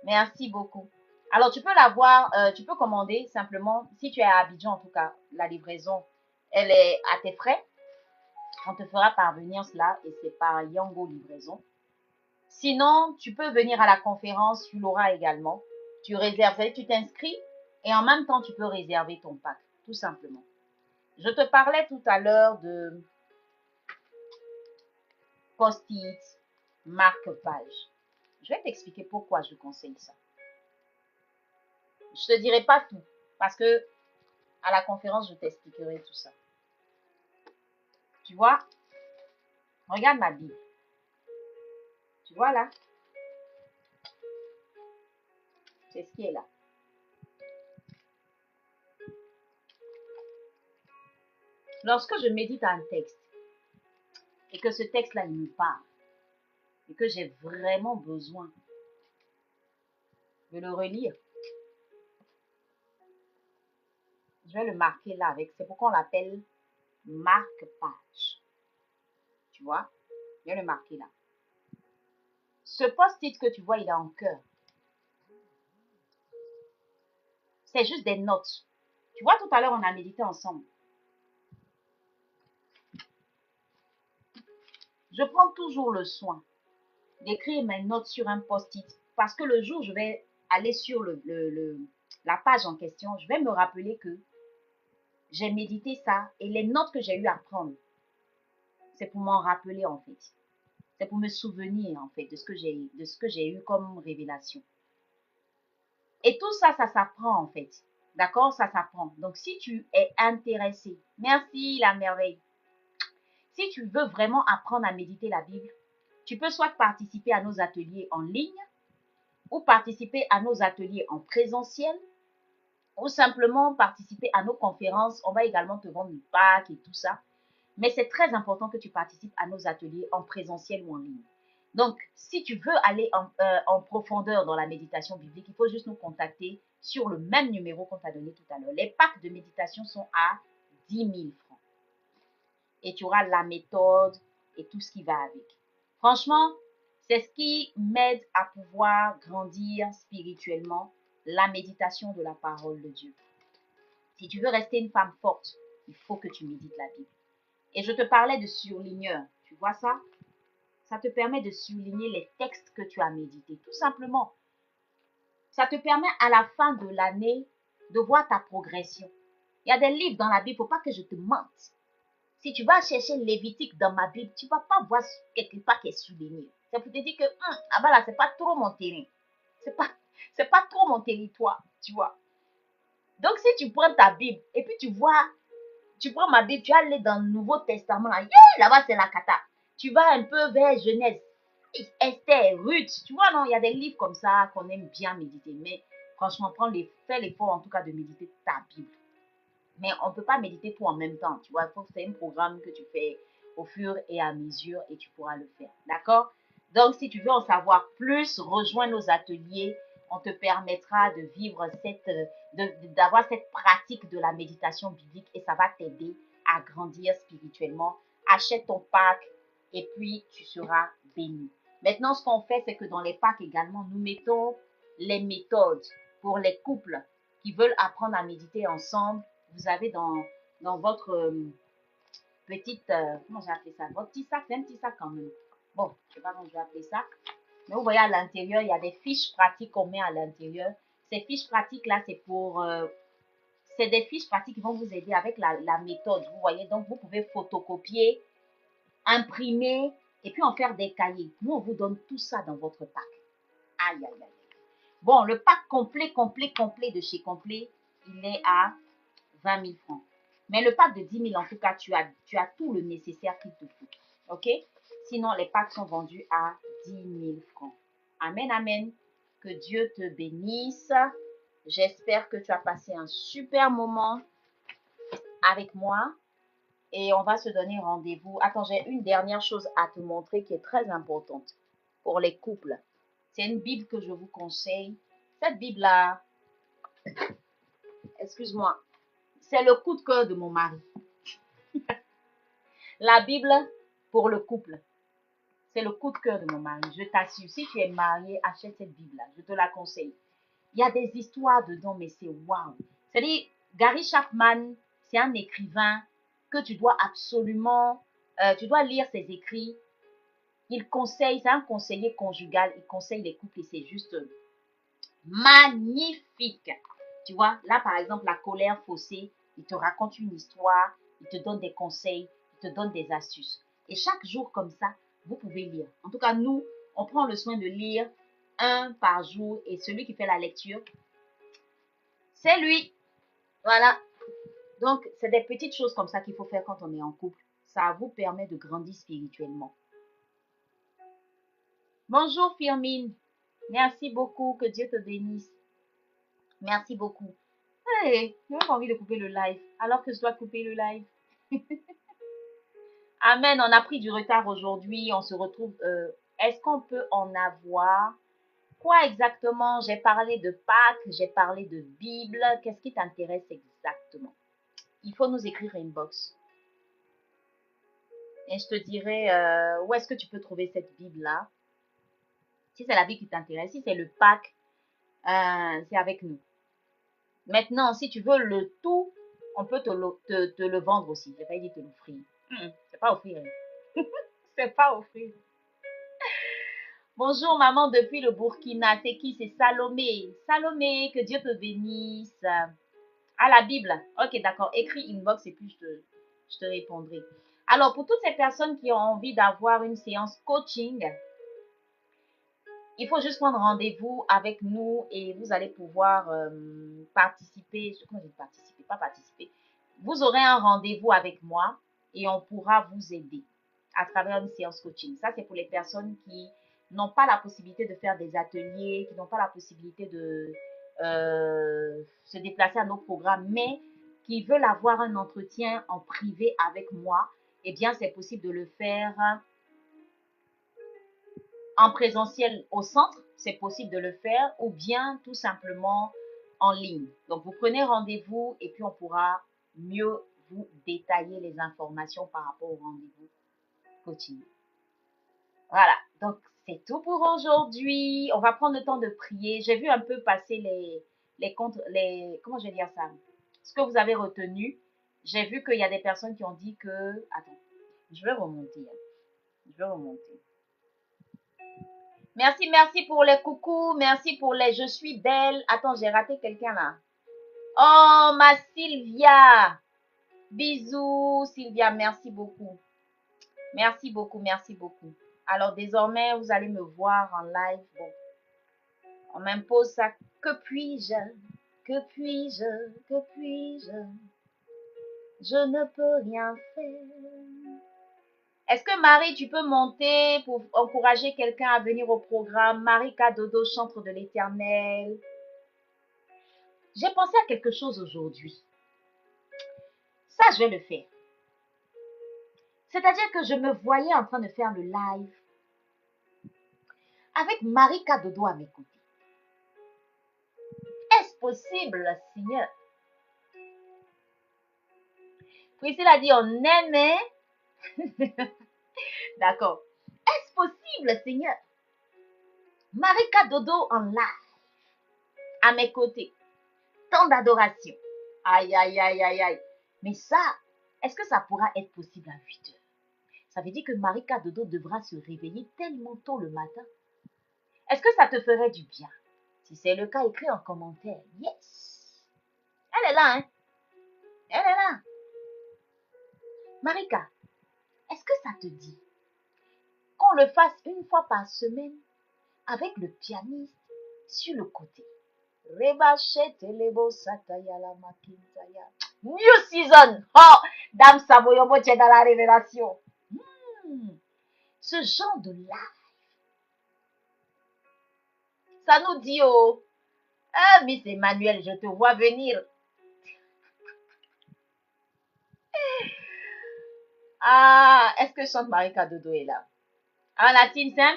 Merci beaucoup. Alors, tu peux l'avoir, tu peux commander simplement, si tu es à Abidjan en tout cas, la livraison, elle est à tes frais. On te fera parvenir cela et c'est par Yango Livraison. Sinon, tu peux venir à la conférence, tu l'auras également. Tu réserves, tu t'inscris et en même temps, tu peux réserver ton pack, tout simplement. Je te parlais tout à l'heure de post-it, marque-page. Je vais t'expliquer pourquoi je conseille ça. Je te dirai pas tout parce que à la conférence, je t'expliquerai tout ça. Tu vois, regarde ma Bible. Tu vois là, c'est ce qui est là. Lorsque je médite un texte et que ce texte-là, il me parle et que j'ai vraiment besoin de le relire, je vais le marquer là avec. C'est pourquoi on l'appelle marque-page. Tu vois, je vais le marquer là. Ce post-it que tu vois, il est en cœur. C'est juste des notes. Tu vois, tout à l'heure, on a médité ensemble. Je prends toujours le soin d'écrire mes notes sur un post-it parce que le jour où je vais aller sur la page en question, je vais me rappeler que j'ai médité ça et les notes que j'ai eu à prendre, c'est pour m'en rappeler en fait. C'est pour me souvenir en fait de ce que j'ai eu comme révélation. Et tout ça, ça s'apprend en fait. D'accord? Ça s'apprend. Donc si tu es intéressé, merci la merveille. Si tu veux vraiment apprendre à méditer la Bible, tu peux soit participer à nos ateliers en ligne ou participer à nos ateliers en présentiel ou simplement participer à nos conférences. On va également te vendre une pack et tout ça. Mais c'est très important que tu participes à nos ateliers en présentiel ou en ligne. Donc, si tu veux aller en profondeur dans la méditation biblique, il faut juste nous contacter sur le même numéro qu'on t'a donné tout à l'heure. Les packs de méditation sont à 10 000 francs. Et tu auras la méthode et tout ce qui va avec. Franchement, c'est ce qui m'aide à pouvoir grandir spirituellement, la méditation de la parole de Dieu. Si tu veux rester une femme forte, il faut que tu médites la Bible. Et je te parlais de surligneur. Tu vois ça? Ça te permet de souligner les textes que tu as médités. Tout simplement. Ça te permet à la fin de l'année de voir ta progression. Il y a des livres dans la Bible, il ne faut pas que je te mente. Si tu vas chercher Lévitique dans ma Bible, tu ne vas pas voir quelque part qui est souligné. C'est pour te dire que, ah ben là, c'est pas trop mon terrain. C'est pas trop mon territoire, tu vois. Donc, si tu prends ta Bible et puis tu vois, tu prends ma Bible, tu vas aller dans le Nouveau Testament, là, là-bas, c'est la cata. Tu vas un peu vers Genèse, Esther, Ruth, tu vois, non, il y a des livres comme ça qu'on aime bien méditer. Mais franchement, fais l'effort en tout cas de méditer ta Bible. Mais on ne peut pas méditer tout en même temps, tu vois. C'est un programme que tu fais au fur et à mesure et tu pourras le faire, d'accord? Donc, si tu veux en savoir plus, rejoins nos ateliers. On te permettra de vivre d'avoir cette pratique de la méditation biblique et ça va t'aider à grandir spirituellement. Achète ton pack et puis tu seras béni. Maintenant, ce qu'on fait, c'est que dans les packs également, nous mettons les méthodes pour les couples qui veulent apprendre à méditer ensemble. Vous avez dans votre petite, comment j'ai appelé ça? Votre petit sac, c'est un petit sac quand même. Bon, je ne sais pas comment je vais appeler ça. Mais vous voyez à l'intérieur, il y a des fiches pratiques qu'on met à l'intérieur. Ces fiches pratiques-là, c'est des fiches pratiques qui vont vous aider avec la méthode. Vous voyez, donc vous pouvez photocopier, imprimer et puis en faire des cahiers. Nous, on vous donne tout ça dans votre pack. Aïe, aïe, aïe. Bon, le pack complet de chez Complet, il est à 20 000 francs. Mais le pack de 10 000, en tout cas, tu as tout le nécessaire qu'il te faut. OK? Sinon, les packs sont vendus à 10 000 francs. Amen, amen. Que Dieu te bénisse. J'espère que tu as passé un super moment avec moi. Et on va se donner rendez-vous. Attends, j'ai une dernière chose à te montrer qui est très importante pour les couples. C'est une Bible que je vous conseille. Cette Bible-là, excuse-moi, c'est le coup de cœur de mon mari. La Bible pour le couple. C'est le coup de cœur de mon mari. Je t'assure, si tu es marié, achète cette Bible-là. Je te la conseille. Il y a des histoires dedans, mais c'est waouh. C'est-à-dire, Gary Chapman, c'est un écrivain que tu dois absolument, tu dois lire ses écrits. Il conseille, c'est un conseiller conjugal, il conseille les couples et c'est juste magnifique. Tu vois, là par exemple, la colère faussée, il te raconte une histoire, il te donne des conseils, il te donne des astuces. Et chaque jour comme ça, vous pouvez lire. En tout cas, nous, on prend le soin de lire un par jour et celui qui fait la lecture, c'est lui. Voilà. Donc, c'est des petites choses comme ça qu'il faut faire quand on est en couple. Ça vous permet de grandir spirituellement. Bonjour Firmine. Merci beaucoup. Que Dieu te bénisse. Merci beaucoup. Hey, j'ai même pas envie de couper le live. Alors que je dois couper le live. Amen. On a pris du retard aujourd'hui. On se retrouve. Est-ce qu'on peut en avoir? Quoi exactement? J'ai parlé de Pâques. J'ai parlé de Bible. Qu'est-ce qui t'intéresse exactement? Il faut nous écrire inbox. Et je te dirai où est-ce que tu peux trouver cette Bible-là. Si c'est la Bible qui t'intéresse, si c'est le Pâques, c'est avec nous. Maintenant, si tu veux le tout, on peut te le vendre aussi. Je n'ai pas dit te l'offrir. C'est pas offrir. C'est pas offrir. Bonjour maman depuis le Burkina. C'est qui? C'est Salomé. Salomé, que Dieu te bénisse. À la Bible. Ok, d'accord. Écris inbox et puis je te répondrai. Alors, pour toutes ces personnes qui ont envie d'avoir une séance coaching, il faut juste prendre rendez-vous avec nous et vous allez pouvoir participer. Comment je dis participer? Pas participer. Vous aurez un rendez-vous avec moi et on pourra vous aider à travers une séance coaching. Ça, c'est pour les personnes qui n'ont pas la possibilité de faire des ateliers, qui n'ont pas la possibilité de se déplacer à nos programmes, mais qui veulent avoir un entretien en privé avec moi. Eh bien, c'est possible de le faire en présentiel au centre, c'est possible de le faire, ou bien tout simplement en ligne. Donc, vous prenez rendez-vous et puis on pourra mieux vous détailler les informations par rapport au rendez-vous coaching. Voilà, donc c'est tout pour aujourd'hui. On va prendre le temps de prier. J'ai vu un peu passer comment je vais dire ça, ce que vous avez retenu. J'ai vu qu'il y a des personnes qui ont dit que, attends, je vais remonter. Je vais remonter. Merci, merci pour les coucous. Merci pour les je suis belle. Attends, j'ai raté quelqu'un là. Oh, ma Sylvia. Bisous, Sylvia. Merci beaucoup. Merci beaucoup, merci beaucoup. Alors, désormais, vous allez me voir en live. Bon, on m'impose ça. Que puis-je? Que puis-je? Que puis-je? Je ne peux rien faire. Est-ce que Marie, tu peux monter pour encourager quelqu'un à venir au programme? Marie Kadodo, chantre de l'Éternel. J'ai pensé à quelque chose aujourd'hui. Ça, je vais le faire. C'est-à-dire que je me voyais en train de faire le live avec Marie Kadodo à mes côtés. Est-ce possible, Seigneur? Priscille a dit on aimait. D'accord. Est-ce possible, Seigneur? Marie Kadodo en live à mes côtés. Tant d'adoration. Aïe, aïe, aïe, aïe, aïe. Mais ça, est-ce que ça pourra être possible à 8 heures? Ça veut dire que Marie Kadodo devra se réveiller tellement tôt le matin. Est-ce que ça te ferait du bien? Si c'est le cas, écris en commentaire. Yes! Elle est là, hein? Elle est là. Marika, est-ce que ça te dit qu'on le fasse une fois par semaine avec le pianiste sur le côté? New season! Oh! Dame Saboyobo, tu es dans la révélation. Ce genre de live, ça nous dit, oh, ah, Miss Emmanuel, je te vois venir. Ah, est-ce que chante Marika Dodo est là? Ah, la team, c'est un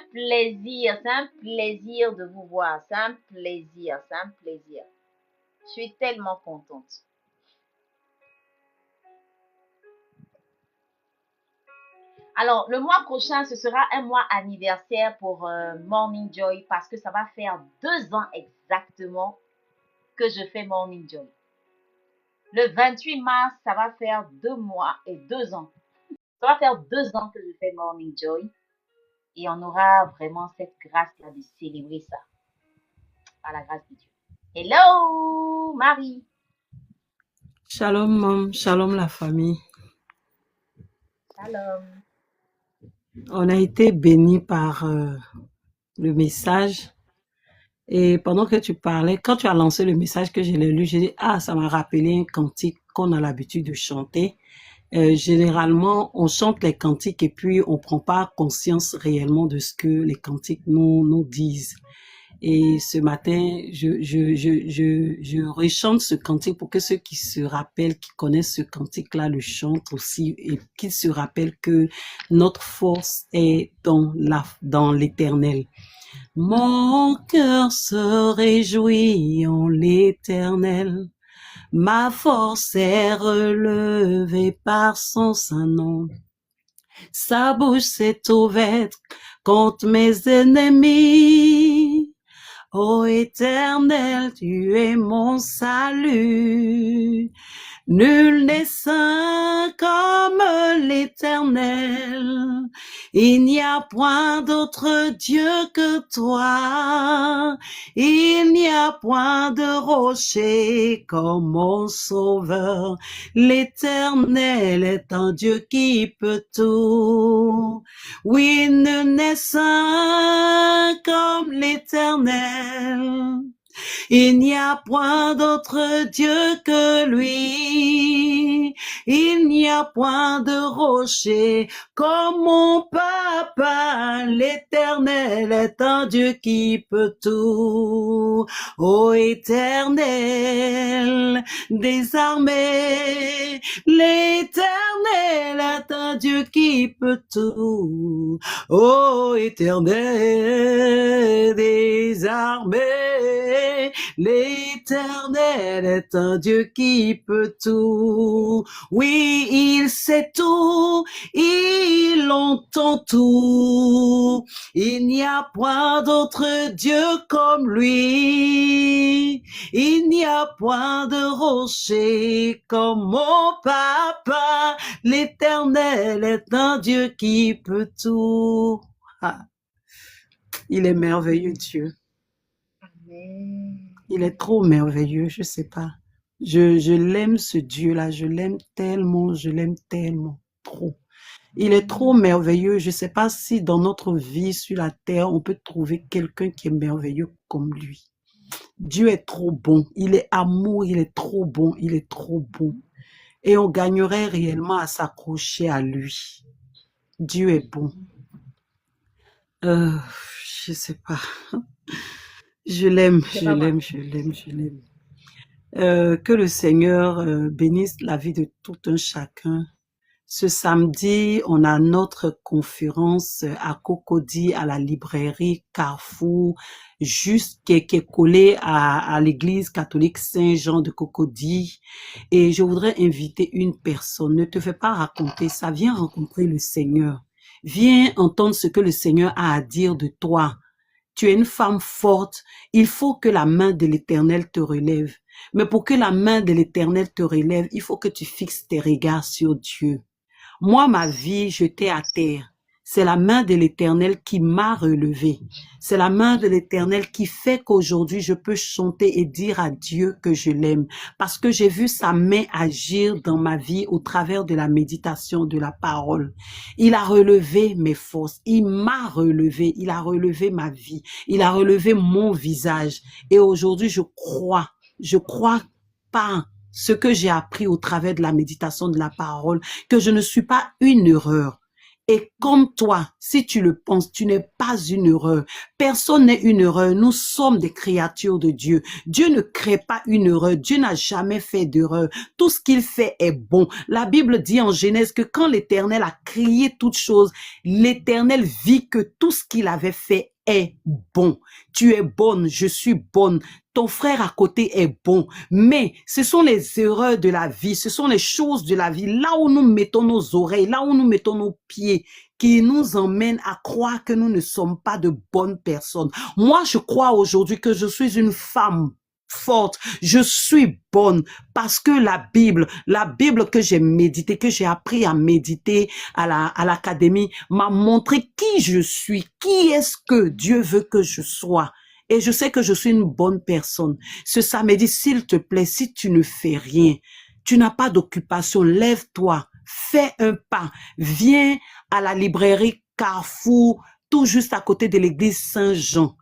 plaisir de vous voir. C'est un plaisir, c'est un plaisir. Je suis tellement contente. Alors, le mois prochain, ce sera un mois anniversaire pour Morning Joy parce que ça va faire 2 ans exactement que je fais Morning Joy. Le 28 mars, ça va faire 2 mois et 2 ans. Ça va faire 2 ans que je fais Morning Joy. Et on aura vraiment cette grâce-là de célébrer ça. Par la grâce de Dieu. Hello, Marie. Shalom, Mom. Shalom, la famille. Shalom. On a été bénis par le message. Et pendant que tu parlais, quand tu as lancé le message que je l'ai lu, j'ai dit, ah, ça m'a rappelé un cantique qu'on a l'habitude de chanter. Généralement, on chante les cantiques et puis on prend pas conscience réellement de ce que les cantiques nous disent. Et ce matin, je rechante ce cantique pour que ceux qui se rappellent, qui connaissent ce cantique-là, le chantent aussi et qu'ils se rappellent que notre force est dans l'Éternel. Mon cœur se réjouit en l'Éternel. Ma force est relevée par son saint nom. Sa bouche s'est ouverte contre mes ennemis. Ô Éternel, tu es mon salut. Nul n'est saint comme l'Éternel. Il n'y a point d'autre Dieu que toi. Il n'y a point de rocher comme mon sauveur. L'Éternel est un Dieu qui peut tout. Oui, nul n'est saint comme l'Éternel. Il n'y a point d'autre Dieu que lui. Il n'y a point de rocher comme mon papa. L'Éternel est un Dieu qui peut tout. Ô Éternel des armées, l'Éternel est un Dieu qui peut tout. Ô Éternel des armées, l'Éternel est un Dieu qui peut tout. Oui, il sait tout, il entend tout. Il n'y a point d'autre Dieu comme lui. Il n'y a point de rocher comme mon papa. L'Éternel est un Dieu qui peut tout. Ah, il est merveilleux, Dieu. Amen. Il est trop merveilleux, je sais pas. Je l'aime ce Dieu-là, je l'aime tellement, trop. Il est trop merveilleux. Je sais pas si dans notre vie sur la terre, on peut trouver quelqu'un qui est merveilleux comme lui. Dieu est trop bon. Il est amour, il est trop bon, il est trop bon. Et on gagnerait réellement à s'accrocher à lui. Dieu est bon. Je sais pas. Je l'aime. Que le Seigneur bénisse la vie de tout un chacun. Ce samedi, on a notre conférence à Cocody, à la librairie Carrefour, juste qui est collée à l'église catholique Saint-Jean de Cocody. Et je voudrais inviter une personne. Ne te fais pas raconter ça. Viens rencontrer le Seigneur. Viens entendre ce que le Seigneur a à dire de toi. Tu es une femme forte. Il faut que la main de l'Éternel te relève. Mais pour que la main de l'Éternel te relève, il faut que tu fixes tes regards sur Dieu. Moi, ma vie, j'étais à terre. C'est la main de l'Éternel qui m'a relevé. C'est la main de l'Éternel qui fait qu'aujourd'hui, je peux chanter et dire à Dieu que je l'aime. Parce que j'ai vu sa main agir dans ma vie au travers de la méditation de la parole. Il a relevé mes forces. Il m'a relevé. Il a relevé ma vie. Il a relevé mon visage. Et aujourd'hui, je crois pas ce que j'ai appris au travers de la méditation de la parole, que je ne suis pas une erreur. Et comme toi, si tu le penses, tu n'es pas une erreur. Personne n'est une erreur. Nous sommes des créatures de Dieu. Dieu ne crée pas une erreur. Dieu n'a jamais fait d'erreur. Tout ce qu'il fait est bon. La Bible dit en Genèse que quand l'Éternel a créé toutes choses, l'Éternel vit que tout ce qu'il avait fait est bon. Tu es bonne, je suis bonne. ton frère à côté est bon, mais ce sont les erreurs de la vie, ce sont les choses de la vie, là où nous mettons nos oreilles, là où nous mettons nos pieds, qui nous emmènent à croire que nous ne sommes pas de bonnes personnes. Moi, je crois aujourd'hui que je suis une femme forte, je suis bonne parce que la Bible que j'ai médité, que j'ai appris à méditer à l'académie, m'a montré qui je suis, qui est-ce que Dieu veut que je sois. Et je sais que je suis une bonne personne. Ce samedi, s'il te plaît, si tu ne fais rien, tu n'as pas d'occupation, lève-toi, fais un pas, viens à la librairie Carrefour, tout juste à côté de l'église Saint-Jean,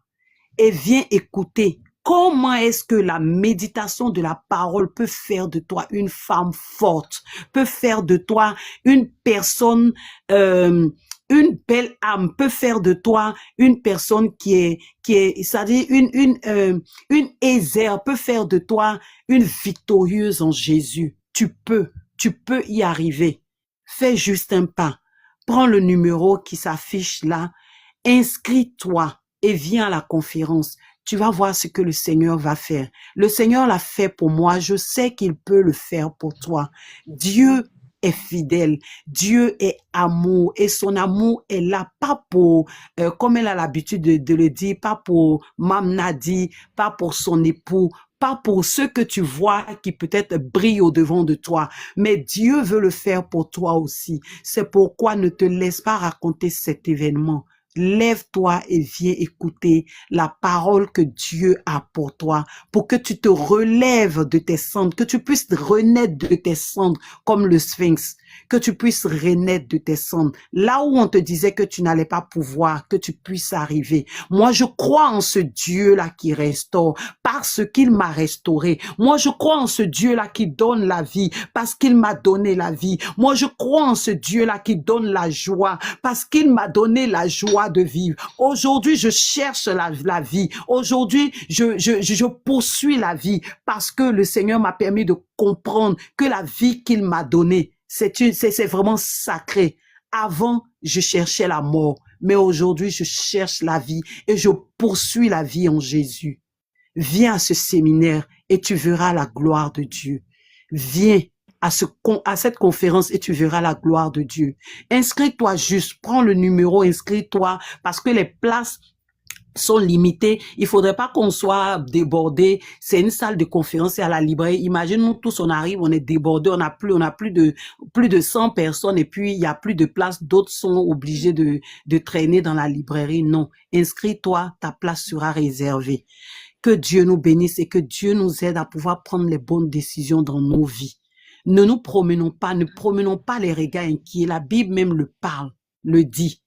et viens écouter. Comment est-ce que la méditation de la parole peut faire de toi une femme forte, peut faire de toi une personne, une belle âme, peut faire de toi une personne c'est-à-dire une Ézère, peut faire de toi une victorieuse en Jésus. Tu peux y arriver. Fais juste un pas. Prends le numéro qui s'affiche là, inscris-toi et viens à la conférence. Tu vas voir ce que le Seigneur va faire. Le Seigneur l'a fait pour moi. Je sais qu'il peut le faire pour toi. Dieu est fidèle. Dieu est amour. Et son amour est là, pas pour, comme elle a l'habitude de le dire, pas pour Mme Nadi, pas pour son époux, pas pour ceux que tu vois qui peut-être brillent au-devant de toi. Mais Dieu veut le faire pour toi aussi. C'est pourquoi ne te laisse pas raconter cet événement. Lève-toi et viens écouter la parole que Dieu a pour toi, pour que tu te relèves de tes cendres, que tu puisses renaître de tes cendres comme le Sphinx, que tu puisses renaître de tes cendres. Là où on te disait que tu n'allais pas pouvoir, que tu puisses arriver. Moi, je crois en ce Dieu-là qui restaure parce qu'il m'a restauré. Moi, je crois en ce Dieu-là qui donne la vie parce qu'il m'a donné la vie. Moi, je crois en ce Dieu-là qui donne la joie parce qu'il m'a donné la joie de vivre. Aujourd'hui, je cherche la vie. Aujourd'hui, je poursuis la vie parce que le Seigneur m'a permis de comprendre que la vie qu'il m'a donnée, c'est vraiment sacré. Avant, je cherchais la mort, mais aujourd'hui, je cherche la vie et je poursuis la vie en Jésus. Viens à ce séminaire et tu verras la gloire de Dieu. Viens à cette conférence et tu verras la gloire de Dieu. Inscris-toi juste, prends le numéro, inscris-toi parce que les places sont limitées. Il faudrait pas qu'on soit débordé. C'est une salle de conférence et à la librairie. Imagine, nous tous, on arrive, on est débordé, on a plus de 100 personnes et puis il y a plus de place. D'autres sont obligés de traîner dans la librairie. Non. Inscris-toi, ta place sera réservée. Que Dieu nous bénisse et que Dieu nous aide à pouvoir prendre les bonnes décisions dans nos vies. Ne promenons pas les regards inquiets. La Bible même le parle, le dit.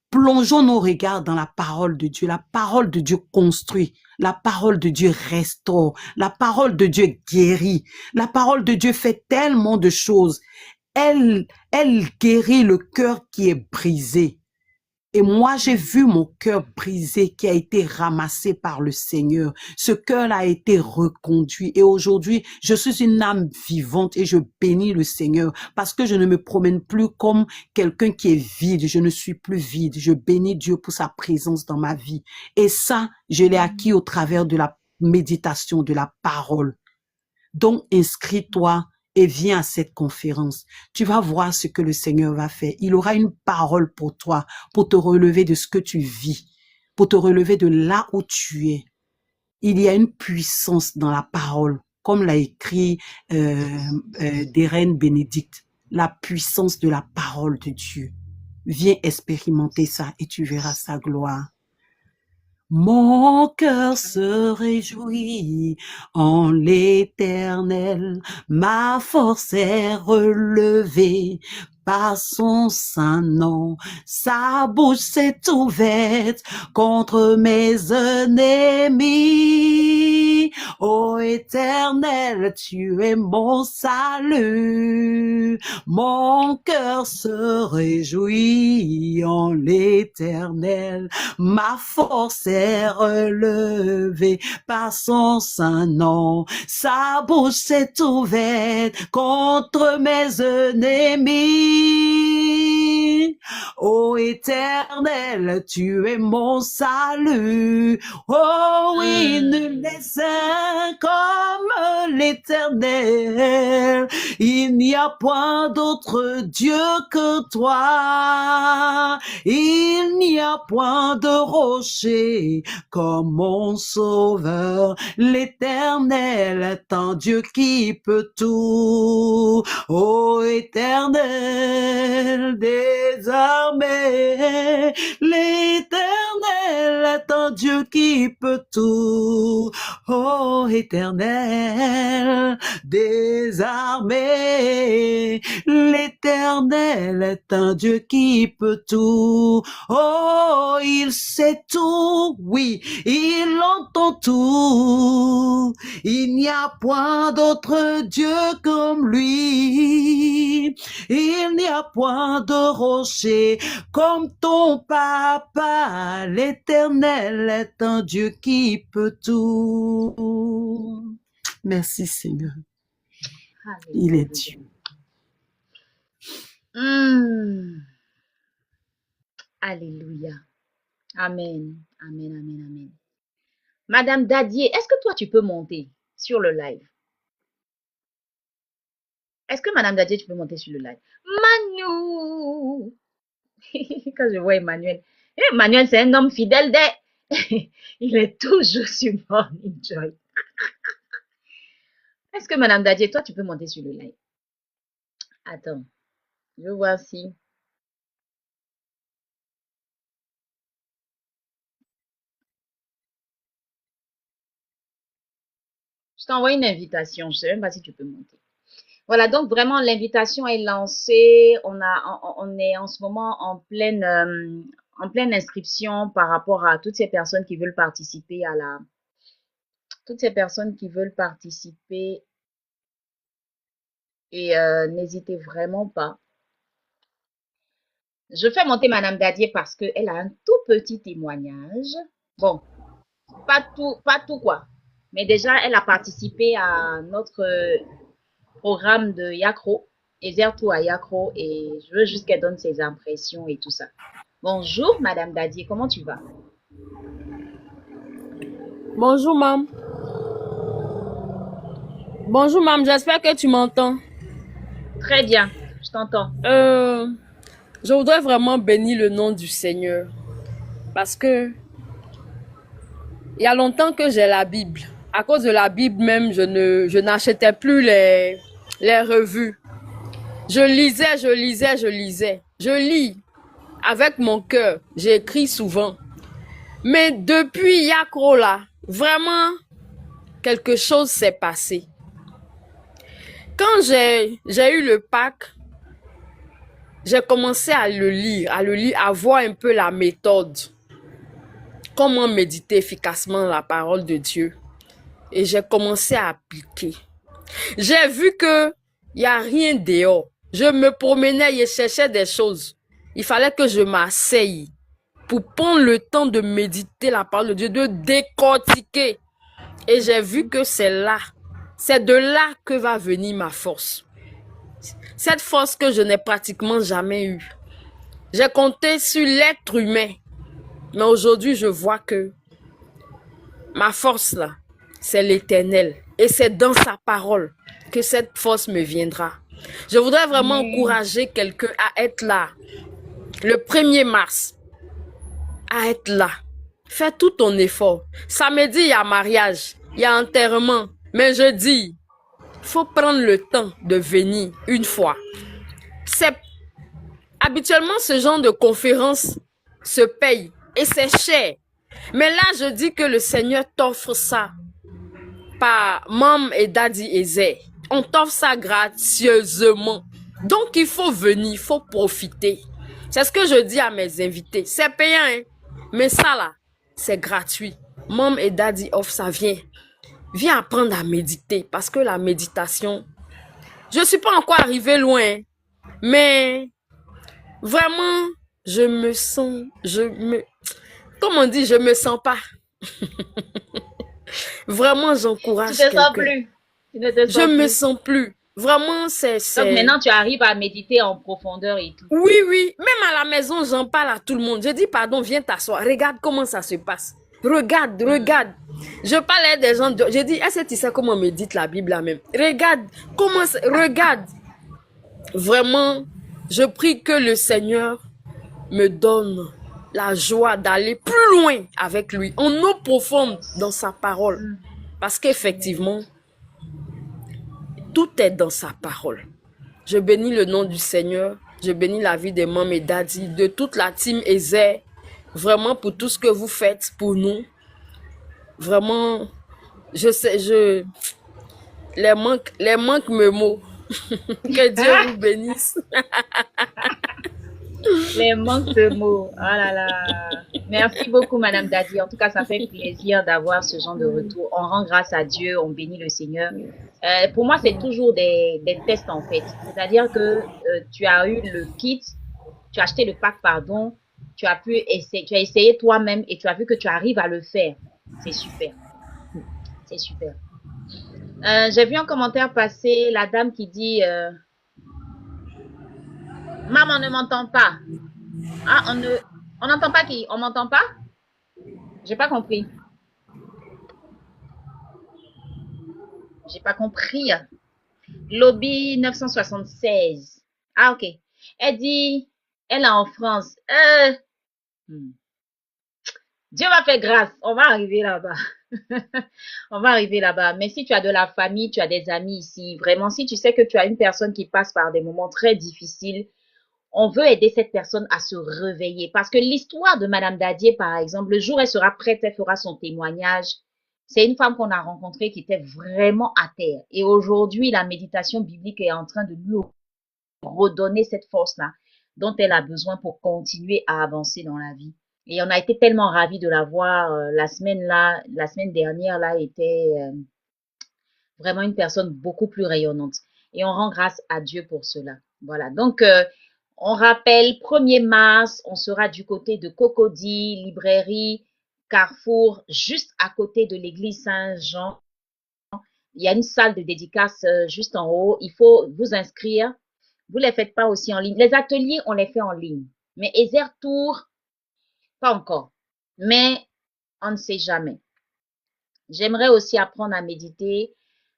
Plongeons nos regards dans la parole de Dieu. La parole de Dieu construit. La parole de Dieu restaure. La parole de Dieu guérit. La parole de Dieu fait tellement de choses. Elle guérit le cœur qui est brisé. Et moi, j'ai vu mon cœur brisé qui a été ramassé par le Seigneur. Ce cœur a été reconduit. Et aujourd'hui, je suis une âme vivante et je bénis le Seigneur parce que je ne me promène plus comme quelqu'un qui est vide. Je ne suis plus vide. Je bénis Dieu pour sa présence dans ma vie. Et ça, je l'ai acquis au travers de la méditation, de la parole. Donc, inscris-toi et viens à cette conférence. Tu vas voir ce que le Seigneur va faire. Il aura une parole pour toi, pour te relever de ce que tu vis, pour te relever de là où tu es. Il y a une puissance dans la parole, comme l'a écrit Darren Bénédicte, la puissance de la parole de Dieu. Viens expérimenter ça et tu verras sa gloire. Mon cœur se réjouit en l'Éternel, ma force est relevée par son saint nom. Sa bouche s'est ouverte contre mes ennemis. Ô Éternel, tu es mon salut. Mon cœur se réjouit en l'Éternel, ma force est relevée par son saint nom. Sa bouche s'est ouverte contre mes ennemis. Ô Éternel, tu es mon salut. Oh oui, nul n'est saint comme l'Éternel. Il n'y a point d'autre Dieu que toi. Il n'y a point de rocher comme mon sauveur. L'Éternel est un Dieu qui peut tout. Ô Éternel des armées, l'Éternel est un Dieu qui peut tout. Ô Éternel des armées, l'Éternel est un Dieu qui peut tout. Oh, il sait tout, oui, il entend tout. Il n'y a point d'autre Dieu comme lui. Il n'y a point de rocher comme ton papa. L'Éternel est un Dieu qui peut tout. Merci Seigneur. Il est Dieu. Alléluia. Amen. Amen, amen, amen. Madame Dadier, est-ce que toi, tu peux monter sur le live? Est-ce que Madame Dadier, tu peux monter sur le live? Manu! Quand je vois Emmanuel. Emmanuel, c'est un homme fidèle il est toujours sur Morning Joy. Est-ce que Madame Dadier, toi, tu peux monter sur le live? Attends. Je vais voir si... Je t'envoie une invitation. Je ne sais même pas si tu peux monter. Voilà, donc vraiment, l'invitation est lancée. On est en ce moment en pleine inscription par rapport à toutes ces personnes qui veulent participer à la... Toutes ces personnes qui veulent participer. Et n'hésitez vraiment pas. Je fais monter Madame Dadier parce qu'elle a un tout petit témoignage. Bon, pas tout quoi. Mais déjà, elle a participé à notre programme de Yakro, Exerto à Yakro, et je veux juste qu'elle donne ses impressions et tout ça. Bonjour Madame Dadier, comment tu vas? Bonjour, mam. Bonjour, mam. J'espère que tu m'entends. Très bien, je t'entends. Je voudrais vraiment bénir le nom du Seigneur. Parce que il y a longtemps que j'ai la Bible. À cause de la Bible même, je n'achetais plus les revues. Je lisais. Je lis avec mon cœur. J'écris souvent. Mais depuis Yakro là, vraiment, quelque chose s'est passé. Quand j'ai eu le pack, j'ai commencé à le lire, à voir un peu la méthode. Comment méditer efficacement la parole de Dieu. Et j'ai commencé à appliquer. J'ai vu que il n'y a rien dehors. Je me promenais et cherchais des choses. Il fallait que je m'asseye pour prendre le temps de méditer la parole de Dieu, de décortiquer. Et j'ai vu que c'est de là que va venir ma force. Cette force que je n'ai pratiquement jamais eue. J'ai compté sur l'être humain. Mais aujourd'hui, je vois que ma force là, c'est l'Éternel. Et c'est dans sa parole que cette force me viendra. Je voudrais vraiment encourager quelqu'un à être là. Le 1er mars, à être là. Fais tout ton effort. Samedi, il y a mariage, il y a enterrement. Mais je dis, il faut prendre le temps de venir une fois. Habituellement, ce genre de conférence se paye et c'est cher. Mais là, je dis que le Seigneur t'offre ça par Mam et Daddy Ezer. On t'offre ça gracieusement. Donc, il faut venir, il faut profiter. C'est ce que je dis à mes invités. C'est payant, hein? Mais ça là, c'est gratuit. Mam et Daddy offrent ça, viens apprendre à méditer. Parce que la méditation, je ne suis pas encore arrivé loin. Mais vraiment, je me sens pas. Vraiment, j'encourage quelqu'un. Tu ne te sens plus. Je me sens plus. Vraiment, Donc maintenant, tu arrives à méditer en profondeur et tout. Oui, oui. Même à la maison, j'en parle à tout le monde. Je dis, pardon, viens t'asseoir. Regarde comment ça se passe. Regarde, regarde. Je parlais des gens. Je dis, est-ce que tu sais comment on médite la Bible là même? Regarde, regarde. Vraiment, je prie que le Seigneur me donne la joie d'aller plus loin avec lui, en eau profonde dans sa parole. Parce qu'effectivement, tout est dans sa parole. Je bénis le nom du Seigneur. Je bénis la vie des membres et daddy, de toute la team Ezer. Vraiment pour tout ce que vous faites pour nous. Vraiment, je sais, les manques me moquent. Que Dieu vous bénisse. Les manques de mots. Oh là là. Merci beaucoup, Madame Dadi. En tout cas, ça fait plaisir d'avoir ce genre de retour. On rend grâce à Dieu, on bénit le Seigneur. Pour moi, c'est toujours des tests en fait. C'est-à-dire que tu as eu le kit, tu as acheté le pack, pardon, tu as essayé toi-même et tu as vu que tu arrives à le faire. C'est super. C'est super. J'ai vu un commentaire passer, la dame qui dit Maman ne m'entend pas. Ah, on n'entend pas qui? On m'entend pas? J'ai pas compris. J'ai pas compris. Lobby 976. Ah, ok. Elle dit, elle est en France. Dieu m'a fait grâce. On va arriver là-bas. On va arriver là-bas. Mais si tu as de la famille, tu as des amis ici, vraiment, si tu sais que tu as une personne qui passe par des moments très difficiles, on veut aider cette personne à se réveiller. Parce que l'histoire de Madame Dadier, par exemple, le jour où elle sera prête, elle fera son témoignage. C'est une femme qu'on a rencontrée qui était vraiment à terre. Et aujourd'hui, la méditation biblique est en train de lui redonner cette force-là dont elle a besoin pour continuer à avancer dans la vie. Et on a été tellement ravis de la voir la semaine dernière, là, était vraiment une personne beaucoup plus rayonnante. Et on rend grâce à Dieu pour cela. Voilà. Donc, on rappelle, 1er mars, on sera du côté de Cocody, librairie Carrefour, juste à côté de l'église Saint-Jean. Il y a une salle de dédicace juste en haut. Il faut vous inscrire. Vous ne les faites pas aussi en ligne. Les ateliers, on les fait en ligne. Mais Ezer Tour, pas encore. Mais on ne sait jamais. J'aimerais aussi apprendre à méditer.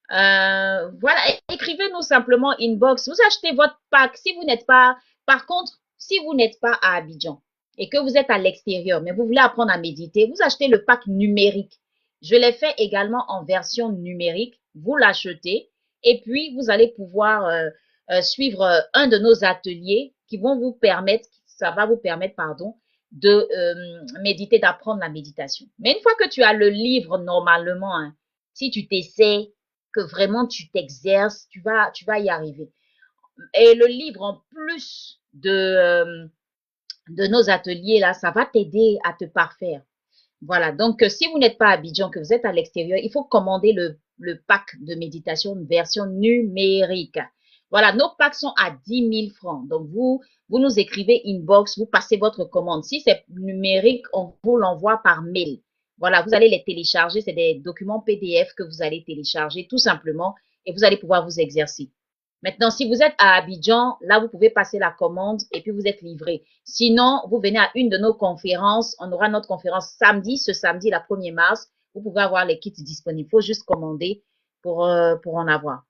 Voilà, écrivez-nous simplement inbox. Vous achetez votre pack. Si vous n'êtes pas, par contre, si vous n'êtes pas à Abidjan et que vous êtes à l'extérieur, mais vous voulez apprendre à méditer, vous achetez le pack numérique. Je l'ai fait également en version numérique. Vous l'achetez et puis vous allez pouvoir suivre un de nos ateliers qui vont vous permettre, ça va vous permettre, pardon, de méditer, d'apprendre la méditation. Mais une fois que tu as le livre, normalement, hein, si tu t'essaies, que vraiment tu t'exerces, tu vas y arriver. Et le livre, en plus de nos ateliers, là, ça va t'aider à te parfaire. Voilà, donc si vous n'êtes pas à Abidjan, que vous êtes à l'extérieur, il faut commander le pack de méditation version numérique. Voilà, nos packs sont à 10 000 francs. Donc, vous nous écrivez inbox, vous passez votre commande. Si c'est numérique, on vous l'envoie par mail. Voilà, vous allez les télécharger. C'est des documents PDF que vous allez télécharger tout simplement et vous allez pouvoir vous exercer. Maintenant, si vous êtes à Abidjan, là, vous pouvez passer la commande et puis vous êtes livré. Sinon, vous venez à une de nos conférences. On aura notre conférence samedi, ce samedi, la 1er mars. Vous pouvez avoir les kits disponibles. Il faut juste commander pour en avoir.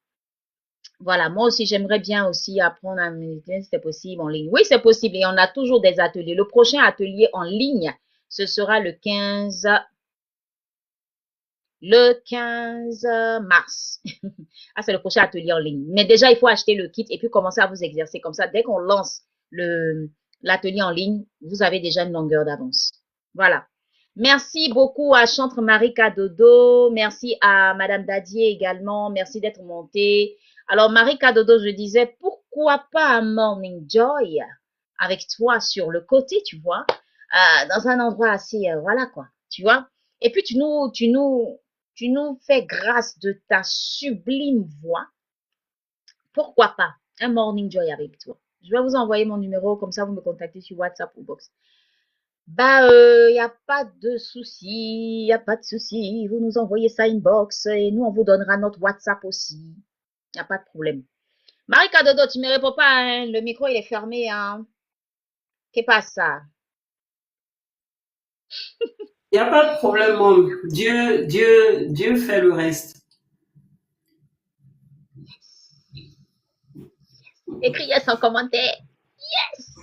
Voilà, moi aussi, j'aimerais bien aussi apprendre à méditer si c'est possible en ligne. Oui, c'est possible et on a toujours des ateliers. Le prochain atelier en ligne, ce sera le 15 mars. Ah, c'est le prochain atelier en ligne. Mais déjà, il faut acheter le kit et puis commencer à vous exercer comme ça. Dès qu'on lance l'atelier en ligne, vous avez déjà une longueur d'avance. Voilà. Merci beaucoup à Chantre Marie Kadodo. Merci à Madame Dadier également. Merci d'être montée. Alors, Marie Kadodo, je disais, pourquoi pas un Morning Joy avec toi sur le côté, tu vois, dans un endroit assez, voilà quoi, tu vois. Et puis, tu nous fais grâce de ta sublime voix. Pourquoi pas un Morning Joy avec toi? Je vais vous envoyer mon numéro, comme ça vous me contactez sur WhatsApp ou Box. Bah, y a pas de souci, y a pas de souci. Vous nous envoyez ça inbox et nous on vous donnera notre WhatsApp aussi. Y a pas de problème. Marika Dodo, tu me réponds pas, hein? Le micro, il est fermé, hein? Qu'est-ce que ça? Il n'y a pas de problème, Mom. Dieu fait le reste. Écris yes en commentaire. Yes!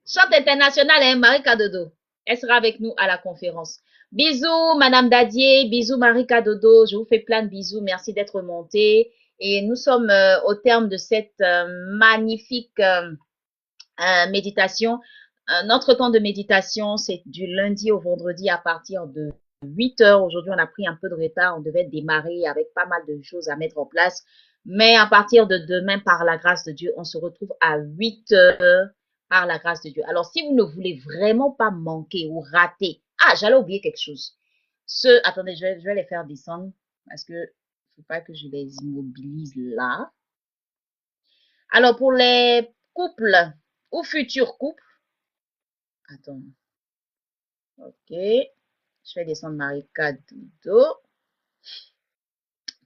Chante internationale, hein, Marika Dodo. Elle sera avec nous à la conférence. Bisous, Madame Dadier. Bisous, Marika Dodo. Je vous fais plein de bisous. Merci d'être montée. Et nous sommes au terme de cette magnifique méditation. Notre temps de méditation, c'est du lundi au vendredi à partir de 8 heures. Aujourd'hui, on a pris un peu de retard. On devait démarrer avec pas mal de choses à mettre en place. Mais à partir de demain, par la grâce de Dieu, on se retrouve à 8 heures par la grâce de Dieu. Alors, si vous ne voulez vraiment pas manquer ou rater, ah, j'allais oublier quelque chose. Attendez, je vais les faire descendre parce que il ne faut pas que je les immobilise là. Alors, pour les couples ou futurs couples, attends, ok, je vais descendre Marika Dodo.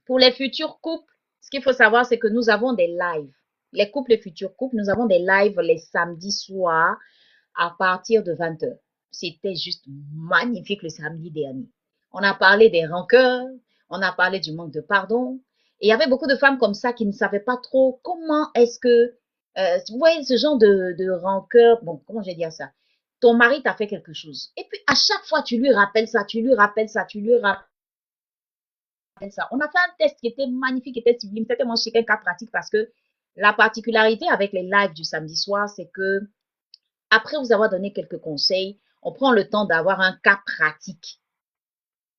Pour les futurs couples, ce qu'il faut savoir, c'est que nous avons des lives. Les couples et futurs couples, nous avons des lives les samedis soirs à partir de 20 heures. C'était juste magnifique le samedi dernier. On a parlé des rancœurs, on a parlé du manque de pardon. Et il y avait beaucoup de femmes comme ça qui ne savaient pas trop comment est-ce que, vous voyez, ce genre de rancœur, bon, comment je vais dire ça? Ton mari t'a fait quelque chose. Et puis, à chaque fois, tu lui rappelles ça, tu lui rappelles ça, tu lui rappelles ça. On a fait un test qui était magnifique, qui était sublime. C'était mon chacun cas pratique parce que la particularité avec les lives du samedi soir, c'est que après vous avoir donné quelques conseils, on prend le temps d'avoir un cas pratique.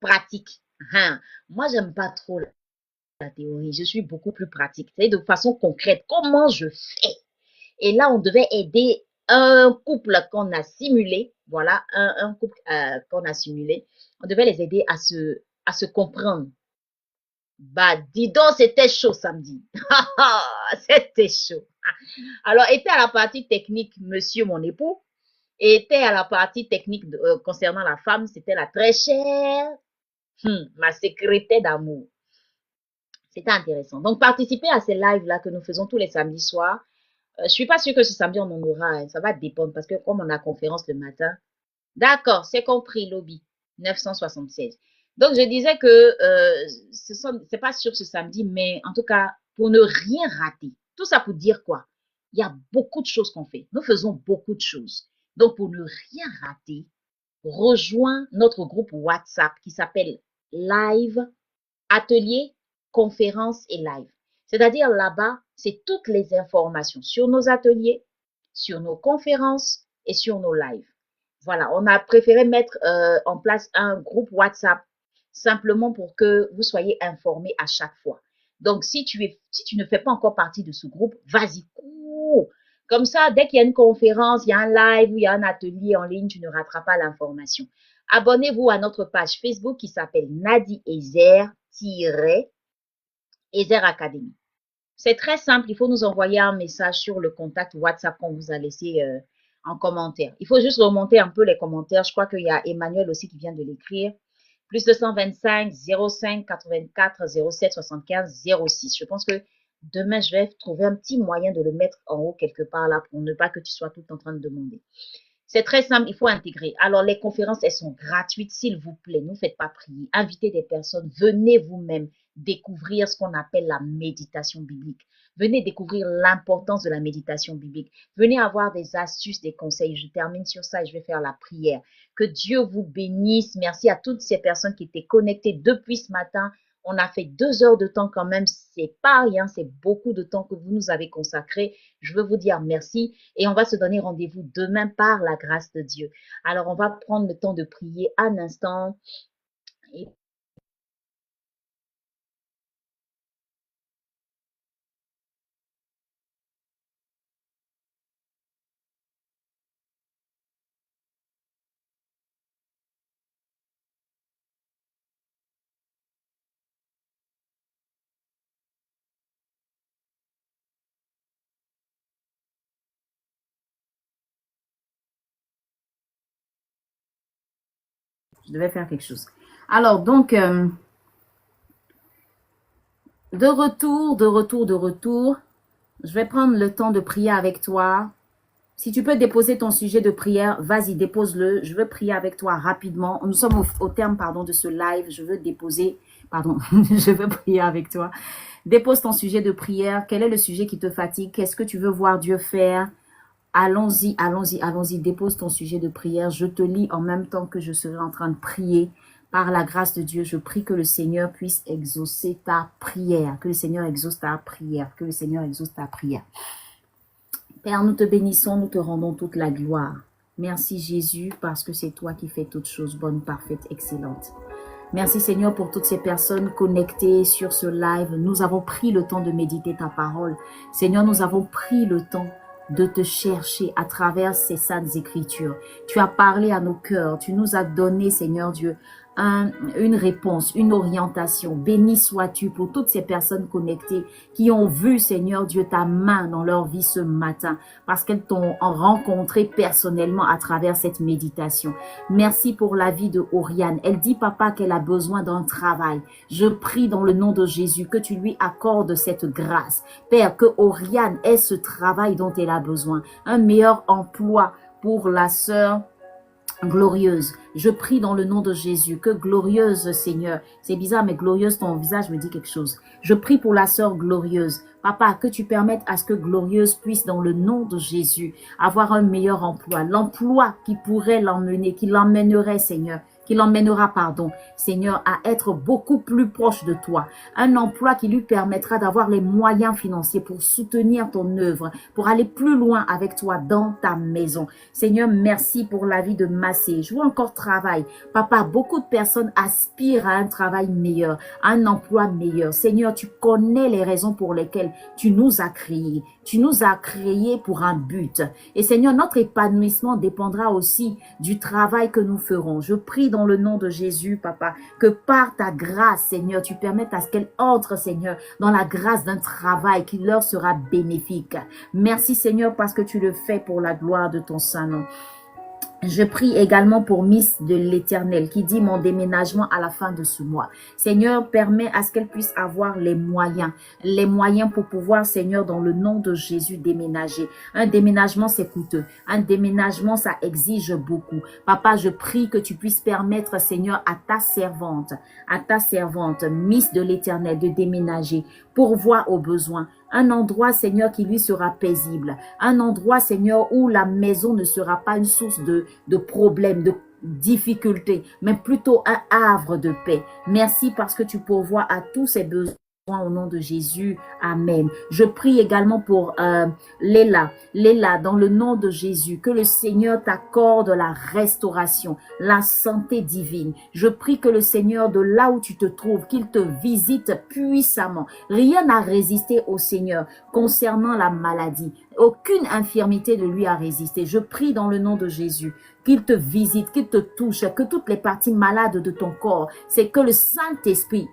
Pratique. Hein. Moi, j'aime pas trop la théorie. Je suis beaucoup plus pratique. C'est de façon concrète. Comment je fais? Et là, on devait aider un couple qu'on a simulé. Voilà, un couple qu'on a simulé. On devait les aider à se comprendre. Bah, dis donc, c'était chaud samedi. C'était chaud. Alors, était à la partie technique, monsieur mon époux, et était à la partie technique concernant la femme, c'était la très chère, ma secrétaire d'amour. C'était intéressant. Donc, participez à ces lives-là que nous faisons tous les samedis soirs. Je suis pas sûre que ce samedi, on en aura. Hein. Ça va dépendre parce que comme on a conférence le matin. D'accord, c'est compris, lobby. 976. Donc, je disais que c'est pas sur ce samedi, mais en tout cas, pour ne rien rater. Tout ça pour dire quoi? Il y a beaucoup de choses qu'on fait. Nous faisons beaucoup de choses. Donc, pour ne rien rater, rejoins notre groupe WhatsApp qui s'appelle Live Atelier, Conférence et Live. C'est-à-dire là-bas, c'est toutes les informations sur nos ateliers, sur nos conférences et sur nos lives. Voilà, on a préféré mettre en place un groupe WhatsApp simplement pour que vous soyez informés à chaque fois. Donc, si tu ne fais pas encore partie de ce groupe, vas-y, cours. Comme ça, dès qu'il y a une conférence, il y a un live ou il y a un atelier en ligne, tu ne rateras pas l'information. Abonnez-vous à notre page Facebook qui s'appelle Nadi Ezer Academy. C'est très simple, il faut nous envoyer un message sur le contact WhatsApp qu'on vous a laissé en commentaire. Il faut juste remonter un peu les commentaires. Je crois qu'il y a Emmanuel aussi qui vient de l'écrire. Plus 225 05 84 07 75 06. Je pense que demain, je vais trouver un petit moyen de le mettre en haut quelque part là pour ne pas que tu sois tout en train de demander. C'est très simple, il faut intégrer. Alors, les conférences, elles sont gratuites, s'il vous plaît. Ne faites pas prier. Invitez des personnes. Venez vous-même découvrir ce qu'on appelle la méditation biblique. Venez découvrir l'importance de la méditation biblique. Venez avoir des astuces, des conseils. Je termine sur ça et je vais faire la prière. Que Dieu vous bénisse. Merci à toutes ces personnes qui étaient connectées depuis ce matin. On a fait 2 heures de temps quand même. C'est pas rien, c'est beaucoup de temps que vous nous avez consacré. Je veux vous dire merci et on va se donner rendez-vous demain par la grâce de Dieu. Alors, on va prendre le temps de prier un instant. Et je devais faire quelque chose. Alors, donc, de retour. Je vais prendre le temps de prier avec toi. Si tu peux déposer ton sujet de prière, vas-y, dépose-le. Je veux prier avec toi rapidement. Nous sommes au terme, pardon, de ce live. Je veux déposer, pardon, je veux prier avec toi. Dépose ton sujet de prière. Quel est le sujet qui te fatigue? Qu'est-ce que tu veux voir Dieu faire? Allons-y, allons-y, allons-y. Dépose ton sujet de prière. Je te lis en même temps que je serai en train de prier. Par la grâce de Dieu, je prie que le Seigneur puisse exaucer ta prière. Que le Seigneur exauce ta prière. Que le Seigneur exauce ta prière. Père, nous te bénissons, nous te rendons toute la gloire. Merci Jésus, parce que c'est toi qui fais toutes choses bonnes, parfaites, excellentes. Merci Seigneur pour toutes ces personnes connectées sur ce live. Nous avons pris le temps de méditer ta parole. Seigneur, nous avons pris le temps de te chercher à travers ces saintes écritures. Tu as parlé à nos cœurs. Tu nous as donné, Seigneur Dieu, une réponse, une orientation. Béni sois-tu pour toutes ces personnes connectées qui ont vu, Seigneur Dieu, ta main dans leur vie ce matin parce qu'elles t'ont rencontré personnellement à travers cette méditation. Merci pour la vie de Oriane. Elle dit, papa, qu'elle a besoin d'un travail. Je prie dans le nom de Jésus que tu lui accordes cette grâce. Père, que Oriane ait ce travail dont elle a besoin. Un meilleur emploi pour la sœur Glorieuse. Je prie dans le nom de Jésus que Glorieuse, Seigneur, c'est bizarre mais Glorieuse, ton visage me dit quelque chose. Je prie pour la sœur Glorieuse. Papa, que tu permettes à ce que Glorieuse puisse dans le nom de Jésus avoir un meilleur emploi. L'emploi qui pourrait l'emmener, qui l'emmènerait, Seigneur, qui l'emmènera, pardon, Seigneur, à être beaucoup plus proche de toi. Un emploi qui lui permettra d'avoir les moyens financiers pour soutenir ton œuvre, pour aller plus loin avec toi dans ta maison. Seigneur, merci pour la vie de Massé. Je vois encore travail. Papa, beaucoup de personnes aspirent à un travail meilleur, à un emploi meilleur. Seigneur, tu connais les raisons pour lesquelles tu nous as créés. Tu nous as créés pour un but. Et Seigneur, notre épanouissement dépendra aussi du travail que nous ferons. Je prie dans le nom de Jésus, Papa, que par ta grâce, Seigneur, tu permettes à ce qu'elles entrent, Seigneur, dans la grâce d'un travail qui leur sera bénéfique. Merci, Seigneur, parce que tu le fais pour la gloire de ton Saint-Nom. Je prie également pour Miss de l'Éternel qui dit mon déménagement à la fin de ce mois. Seigneur, permets à ce qu'elle puisse avoir les moyens pour pouvoir, Seigneur, dans le nom de Jésus, déménager. Un déménagement, c'est coûteux. Un déménagement, ça exige beaucoup. Papa, je prie que tu puisses permettre, Seigneur, à ta servante, Miss de l'Éternel, de déménager, pourvoir aux besoins. Un endroit, Seigneur, qui lui sera paisible. Un endroit, Seigneur, où la maison ne sera pas une source de problèmes, de difficultés, mais plutôt un havre de paix. Merci parce que tu pourvois à tous ces besoins. Au nom de Jésus, Amen. Je prie également pour Léla, dans le nom de Jésus, que le Seigneur t'accorde la restauration, la santé divine. Je prie que le Seigneur, de là où tu te trouves, qu'il te visite puissamment. Rien n'a résisté au Seigneur concernant la maladie. Aucune infirmité ne lui a résisté. Je prie dans le nom de Jésus qu'il te visite, qu'il te touche, que toutes les parties malades de ton corps, c'est que le Saint-Esprit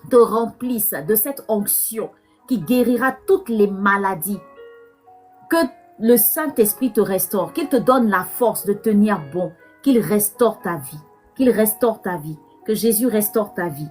te remplisse de cette onction qui guérira toutes les maladies. Que le Saint-Esprit te restaure, qu'il te donne la force de tenir bon, qu'il restaure ta vie, que Jésus restaure ta vie,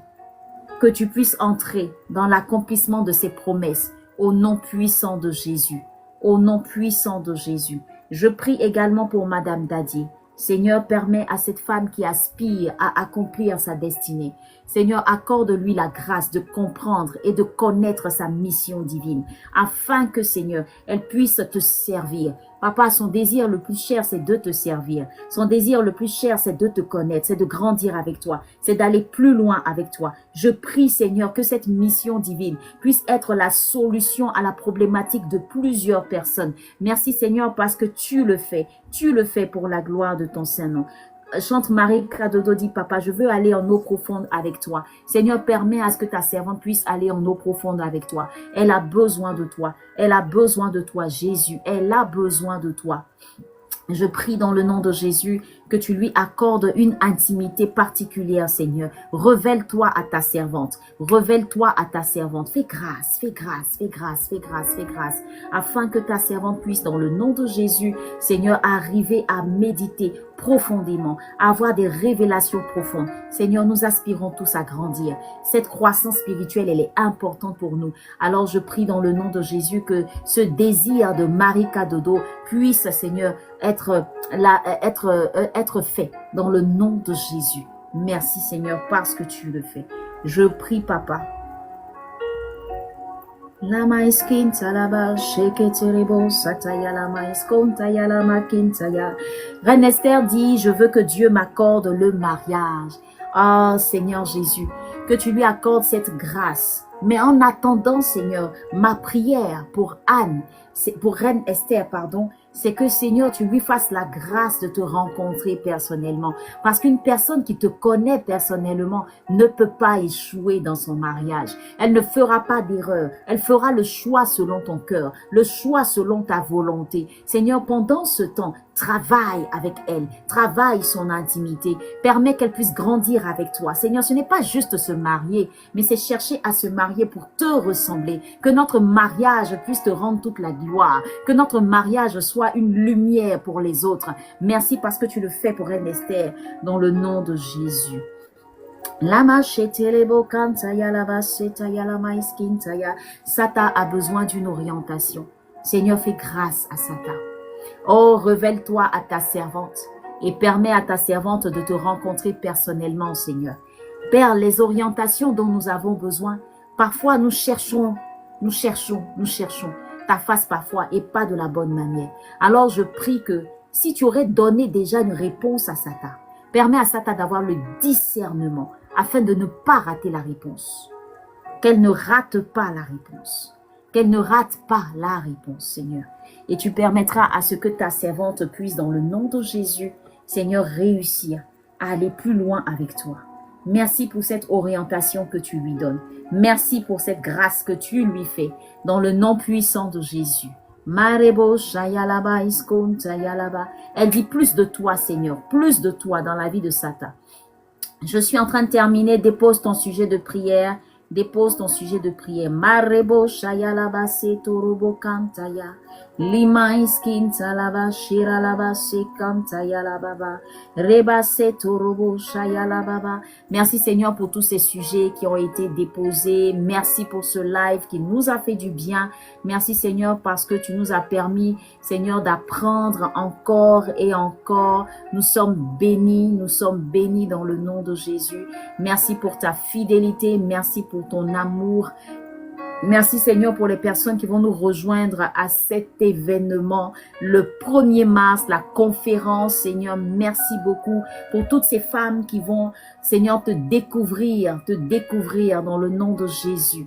que tu puisses entrer dans l'accomplissement de ses promesses au nom puissant de Jésus, au nom puissant de Jésus. Je prie également pour Madame Dadier. Seigneur, permets à cette femme qui aspire à accomplir sa destinée. Seigneur, accorde-lui la grâce de comprendre et de connaître sa mission divine, afin que, Seigneur, elle puisse te servir. Papa, son désir le plus cher, c'est de te servir. Son désir le plus cher, c'est de te connaître, c'est de grandir avec toi, c'est d'aller plus loin avec toi. Je prie, Seigneur, que cette mission divine puisse être la solution à la problématique de plusieurs personnes. Merci, Seigneur, parce que tu le fais pour la gloire de ton Saint-Nom. Chante Marie Kradodo dit, papa, je veux aller en eau profonde avec toi. Seigneur, permets à ce que ta servante puisse aller en eau profonde avec toi. Elle a besoin de toi. Elle a besoin de toi, Jésus. Elle a besoin de toi. Je prie dans le nom de Jésus que tu lui accordes une intimité particulière, Seigneur. Révèle-toi à ta servante. Révèle-toi à ta servante. Fais grâce, fais grâce, fais grâce, fais grâce, fais grâce, afin que ta servante puisse, dans le nom de Jésus, Seigneur, arriver à méditer profondément, à avoir des révélations profondes. Seigneur, nous aspirons tous à grandir. Cette croissance spirituelle, elle est importante pour nous. Alors, je prie dans le nom de Jésus que ce désir de Marika Dodo puisse, Seigneur, être fait dans le nom de Jésus. Merci, Seigneur, parce que tu le fais. Je prie, Papa. Lama eskinta laba sheketerebo sataya lama eskonta lama kintaya. Reine Esther dit, je veux que Dieu m'accorde le mariage. Ah, Seigneur Jésus, que tu lui accordes cette grâce. Mais en attendant, Seigneur, ma prière pour Anne, pour Reine Esther, pardon, c'est que, Seigneur, tu lui fasses la grâce de te rencontrer personnellement. Parce qu'une personne qui te connaît personnellement ne peut pas échouer dans son mariage. Elle ne fera pas d'erreur. Elle fera le choix selon ton cœur, le choix selon ta volonté. Seigneur, pendant ce temps, travaille avec elle, travaille son intimité, permets qu'elle puisse grandir avec toi. Seigneur, ce n'est pas juste se marier, mais c'est chercher à se marier pour te ressembler. Que notre mariage puisse te rendre toute la gloire, que notre mariage soit une lumière pour les autres. Merci parce que tu le fais pour Reine Esther, dans le nom de Jésus. Sata a besoin d'une orientation. Seigneur, fais grâce à Sata. Oh, révèle-toi à ta servante et permets à ta servante de te rencontrer personnellement, Seigneur. Père, les orientations dont nous avons besoin, parfois nous cherchons ta face parfois et pas de la bonne manière. Alors je prie que si tu aurais donné déjà une réponse à Sata, permets à Sata d'avoir le discernement afin de ne pas rater la réponse. Qu'elle ne rate pas la réponse. Qu'elle ne rate pas la réponse, Seigneur. Et tu permettras à ce que ta servante puisse, dans le nom de Jésus, Seigneur, réussir à aller plus loin avec toi. Merci pour cette orientation que tu lui donnes. Merci pour cette grâce que tu lui fais, dans le nom puissant de Jésus. Marebo shayalaba iskonta yalaba. Elle dit plus de toi, Seigneur, plus de toi dans la vie de Sata. Je suis en train de terminer. Dépose ton sujet de prière. Dépose ton sujet de prière. Marebo shayalaba setorobo kantaya. Lima iskinta laba shira laba sekanta yalababa. Reba setorobo shayalababa. Merci Seigneur pour tous ces sujets qui ont été déposés. Merci pour ce live qui nous a fait du bien. Merci Seigneur parce que tu nous as permis, Seigneur, d'apprendre encore et encore. Nous sommes bénis dans le nom de Jésus. Merci pour ta fidélité. Merci pour ton amour. Merci Seigneur pour les personnes qui vont nous rejoindre à cet événement, le 1er mars, la conférence. Seigneur, merci beaucoup pour toutes ces femmes qui vont, Seigneur, te découvrir dans le nom de Jésus.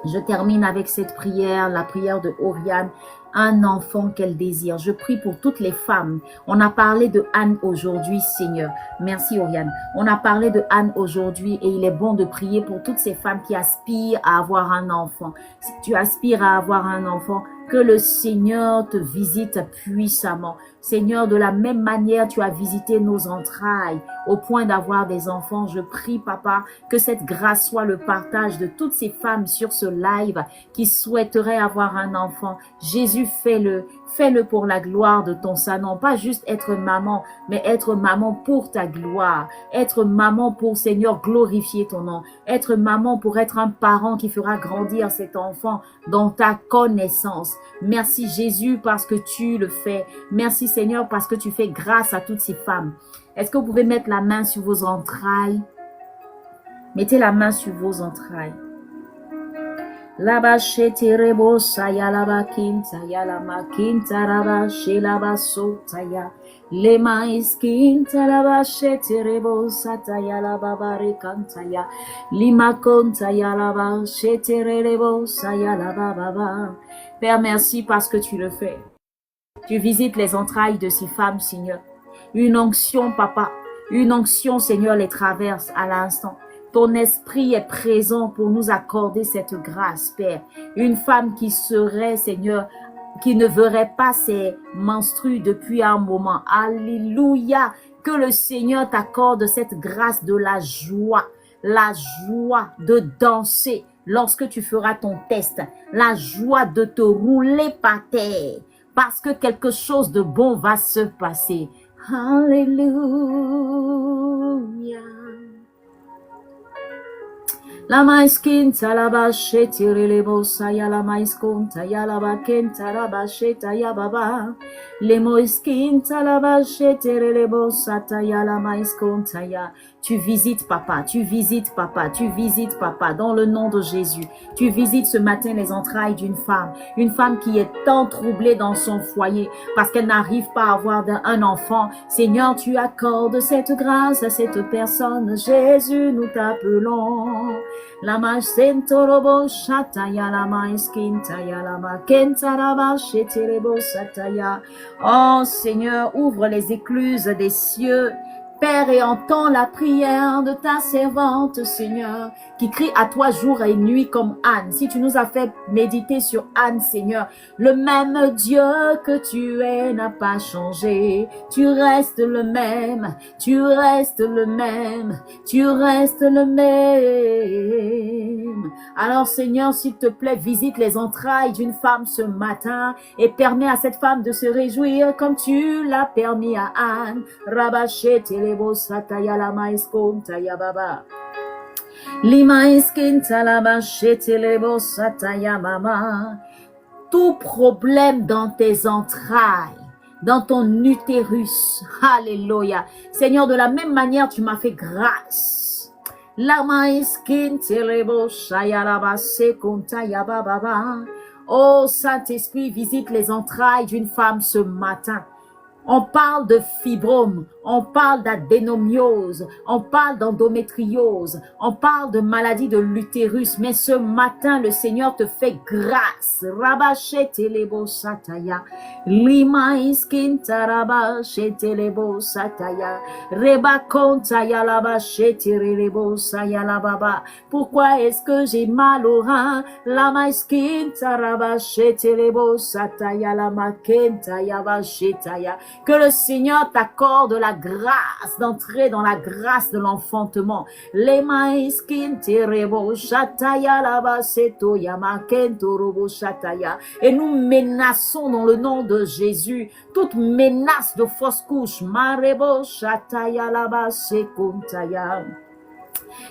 Je termine avec cette prière, la prière de Oriane. Un enfant qu'elle désire. Je prie pour toutes les femmes. On a parlé de Anne aujourd'hui, Seigneur. Merci, Oriane. On a parlé de Anne aujourd'hui et il est bon de prier pour toutes ces femmes qui aspirent à avoir un enfant. Si tu aspires à avoir un enfant, que le Seigneur te visite puissamment. Seigneur, de la même manière, tu as visité nos entrailles au point d'avoir des enfants. Je prie, Papa, que cette grâce soit le partage de toutes ces femmes sur ce live qui souhaiteraient avoir un enfant. Jésus, fais-le. Fais-le pour la gloire de ton Saint-Nom. Pas juste être maman, mais être maman pour ta gloire. Être maman pour, Seigneur, glorifier ton nom. Être maman pour être un parent qui fera grandir cet enfant dans ta connaissance. Merci Jésus parce que tu le fais. Merci Seigneur parce que tu fais grâce à toutes ces femmes. Est-ce que vous pouvez mettre la main sur vos entrailles? Mettez la main sur vos entrailles. Laba sheterebo saya laba kinta ya lama kinta laba shelaba sotaya lema iskinta laba sheterebo sataya laba barekanta ya lima konta ya laba sheterebo saya laba baba. Père, merci parce que tu le fais. Tu visites les entrailles de ces femmes, Seigneur. Une onction, Papa, une onction, Seigneur, les traverse à l'instant. Ton esprit est présent pour nous accorder cette grâce, Père. Une femme qui serait, Seigneur, qui ne verrait pas ses menstrues depuis un moment. Alléluia. Que le Seigneur t'accorde cette grâce de la joie de danser lorsque tu feras ton test, la joie de te rouler par terre, parce que quelque chose de bon va se passer. Alléluia. La maiskinta la bachete relebosa ya la maiskonta ya la bakenta la bacheta ya baba. Le moiskinta la bachete relebosa ta ya la maiskonta ya. Tu visites papa, tu visites papa, tu visites papa dans le nom de Jésus. Tu visites ce matin les entrailles d'une femme qui est tant troublée dans son foyer parce qu'elle n'arrive pas à avoir un enfant. Seigneur, tu accordes cette grâce à cette personne. Jésus, nous t'appelons. La maïsentorobo shataya, la maïskintaya, la makentaraba sheterebo sataya. Oh Seigneur, ouvre les écluses des cieux. Père, et entends la prière de ta servante, Seigneur, qui crie à toi jour et nuit comme Anne. Si tu nous as fait méditer sur Anne, Seigneur, le même Dieu que tu es n'a pas changé. Tu restes le même, tu restes le même, tu restes le même. Alors, Seigneur, s'il te plaît, visite les entrailles d'une femme ce matin et permets à cette femme de se réjouir comme tu l'as permis à Anne. Rabachete sataya la maiskonta ya baba. Limaiskinta la bachete lebo sataya mama. Tout problème dans tes entrailles, dans ton utérus. Alléluia. Seigneur, de la même manière, tu m'as fait grâce. La maiskinta lebo shaya la basekonta ya baba. Oh Saint-Esprit, visite les entrailles d'une femme ce matin. On parle de fibrome, on parle d'adénomiose, on parle d'endométriose, on parle de maladie de l'utérus. Mais ce matin, le Seigneur te fait grâce. Rabachete lebo sataya, lima iskinta rabachete lebo sataya, reba kontaya labachete lebo saya la baba. Pourquoi est-ce que j'ai mal au rein? Lama iskinta rabachete lebo sataya, lama kentaya bachetaya. Que le Seigneur t'accorde la grâce d'entrer dans la grâce de l'enfantement. Les maïskin terebo shataya labaseto yamakento robo shataya. Et nous menaçons dans le nom de Jésus toute menace de fausse couche. Marebo shataya labasekontaya.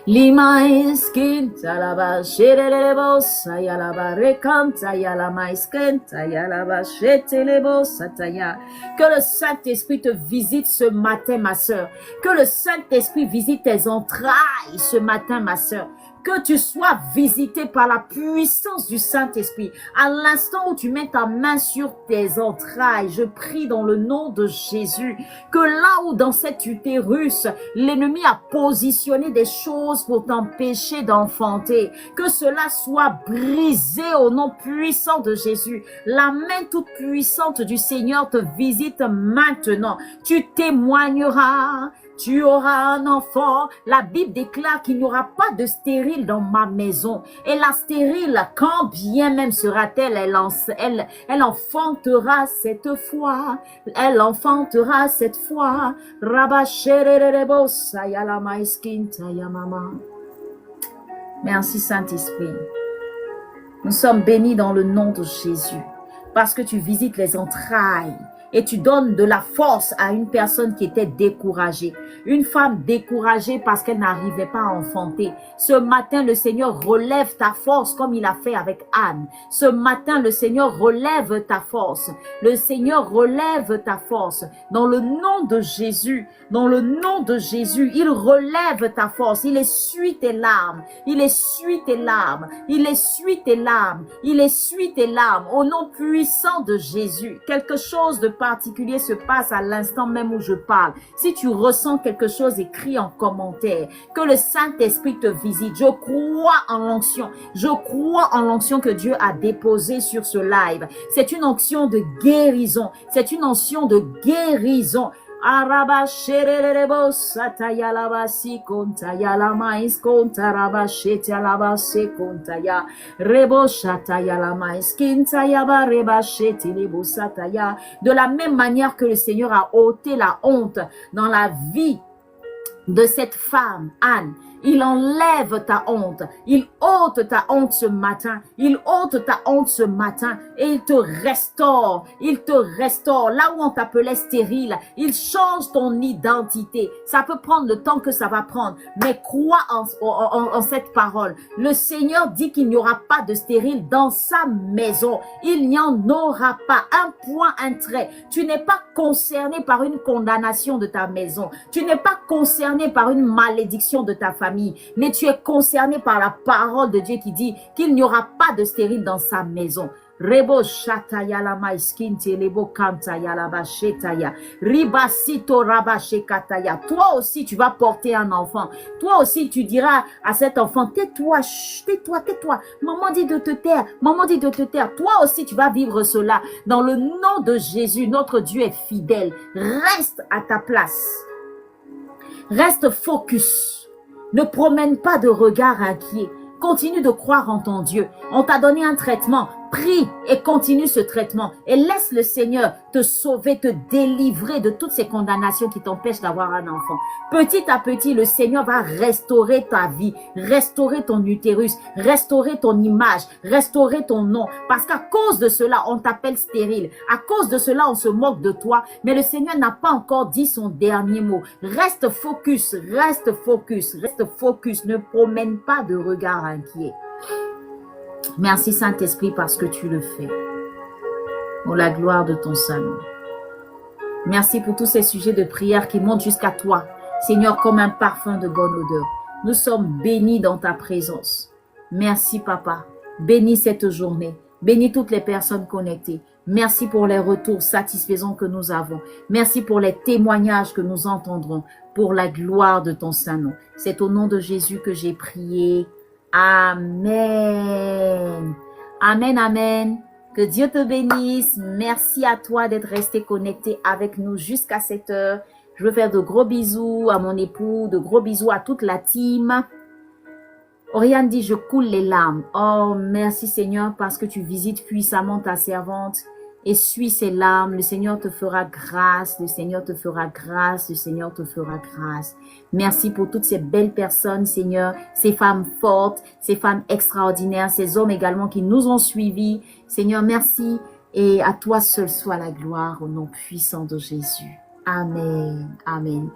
Lima iskinta la ba sherelebosa ya la ba rekanta ya la maiskenta ya la ba shetelebosa taya. Que le Saint-Esprit te visite ce matin, ma sœur. Que le Saint-Esprit visite tes entrailles ce matin, ma sœur. Que tu sois visité par la puissance du Saint-Esprit. À l'instant où tu mets ta main sur tes entrailles, je prie dans le nom de Jésus que là où dans cet utérus, l'ennemi a positionné des choses pour t'empêcher d'enfanter, que cela soit brisé au nom puissant de Jésus. La main toute puissante du Seigneur te visite maintenant. Tu témoigneras. Tu auras un enfant. La Bible déclare qu'il n'y aura pas de stérile dans ma maison. Et la stérile, quand bien même sera-t-elle, elle enfantera cette fois. Elle enfantera cette fois. Merci Saint-Esprit. Nous sommes bénis dans le nom de Jésus. Parce que tu visites les entrailles. Et tu donnes de la force à une personne qui était découragée. Une femme découragée parce qu'elle n'arrivait pas à enfanter. Ce matin, le Seigneur relève ta force comme il a fait avec Anne. Ce matin, le Seigneur relève ta force. Le Seigneur relève ta force. Dans le nom de Jésus, dans le nom de Jésus, il relève ta force. Il essuie tes larmes. Il essuie tes larmes. Il essuie tes larmes. Il essuie tes larmes. Au nom puissant de Jésus, quelque chose de particulier se passe à l'instant même où je parle. Si tu ressens quelque chose, écris en commentaire. Que le Saint-Esprit te visite. Je crois en l'onction. Je crois en l'onction que Dieu a déposée sur ce live. C'est une onction de guérison. C'est une onction de guérison. Araba shererebo sataya laba si kontaya lama iskonta raba shetia laba se kontaya rebo shataya lama iskintaya ba reba sheti lebo sataya. De la même manière que le Seigneur a ôté la honte dans la vie de cette femme, Anne, il enlève ta honte, il ôte ta honte ce matin, il ôte ta honte ce matin et il te restaure, là où on t'appelait stérile, il change ton identité. Ça peut prendre le temps que ça va prendre, mais crois en cette parole. Le Seigneur dit qu'il n'y aura pas de stérile dans sa maison, il n'y en aura pas. Un point, un trait. Tu n'es pas concerné par une condamnation de ta maison, tu n'es pas concerné par une malédiction de ta famille, mais tu es concerné par la parole de Dieu qui dit qu'il n'y aura pas de stérile dans sa maison. Rebo shataya la maiskinti lebo kantaya la bashetaya ribasito rabashekataya. Toi aussi tu vas porter un enfant. Toi aussi tu diras à cet enfant, tais-toi, tais-toi, tais-toi. Maman dit de te taire, maman dit de te taire. Toi aussi tu vas vivre cela. Dans le nom de Jésus, notre Dieu est fidèle. Reste à ta place. Reste focus. Ne promène pas de regard inquiet. Continue de croire en ton Dieu. On t'a donné un traitement. Prie et continue ce traitement. Et laisse le Seigneur te sauver, te délivrer de toutes ces condamnations qui t'empêchent d'avoir un enfant. Petit à petit, le Seigneur va restaurer ta vie, restaurer ton utérus, restaurer ton image, restaurer ton nom. Parce qu'à cause de cela, on t'appelle stérile. À cause de cela, on se moque de toi. Mais le Seigneur n'a pas encore dit son dernier mot. Reste focus, reste focus, reste focus. Ne promène pas de regard inquiet. Merci Saint-Esprit parce que tu le fais. Pour la gloire de ton Saint-Nom. Merci pour tous ces sujets de prière qui montent jusqu'à toi, Seigneur, comme un parfum de bonne odeur. Nous sommes bénis dans ta présence. Merci Papa. Bénis cette journée. Bénis toutes les personnes connectées. Merci pour les retours satisfaisants que nous avons. Merci pour les témoignages que nous entendrons. Pour la gloire de ton Saint-Nom. C'est au nom de Jésus que j'ai prié. Amen. Amen, amen. Que Dieu te bénisse. Merci à toi d'être resté connecté avec nous jusqu'à cette heure. Je veux faire de gros bisous à mon époux, de gros bisous à toute la team. Oriane dit, je coule les larmes. Oh, merci Seigneur parce que tu visites puissamment ta servante. Essuie ses larmes, le Seigneur te fera grâce, le Seigneur te fera grâce, le Seigneur te fera grâce. Merci pour toutes ces belles personnes, Seigneur, ces femmes fortes, ces femmes extraordinaires, ces hommes également qui nous ont suivis. Seigneur, merci et à toi seul soit la gloire au nom puissant de Jésus. Amen. Amen.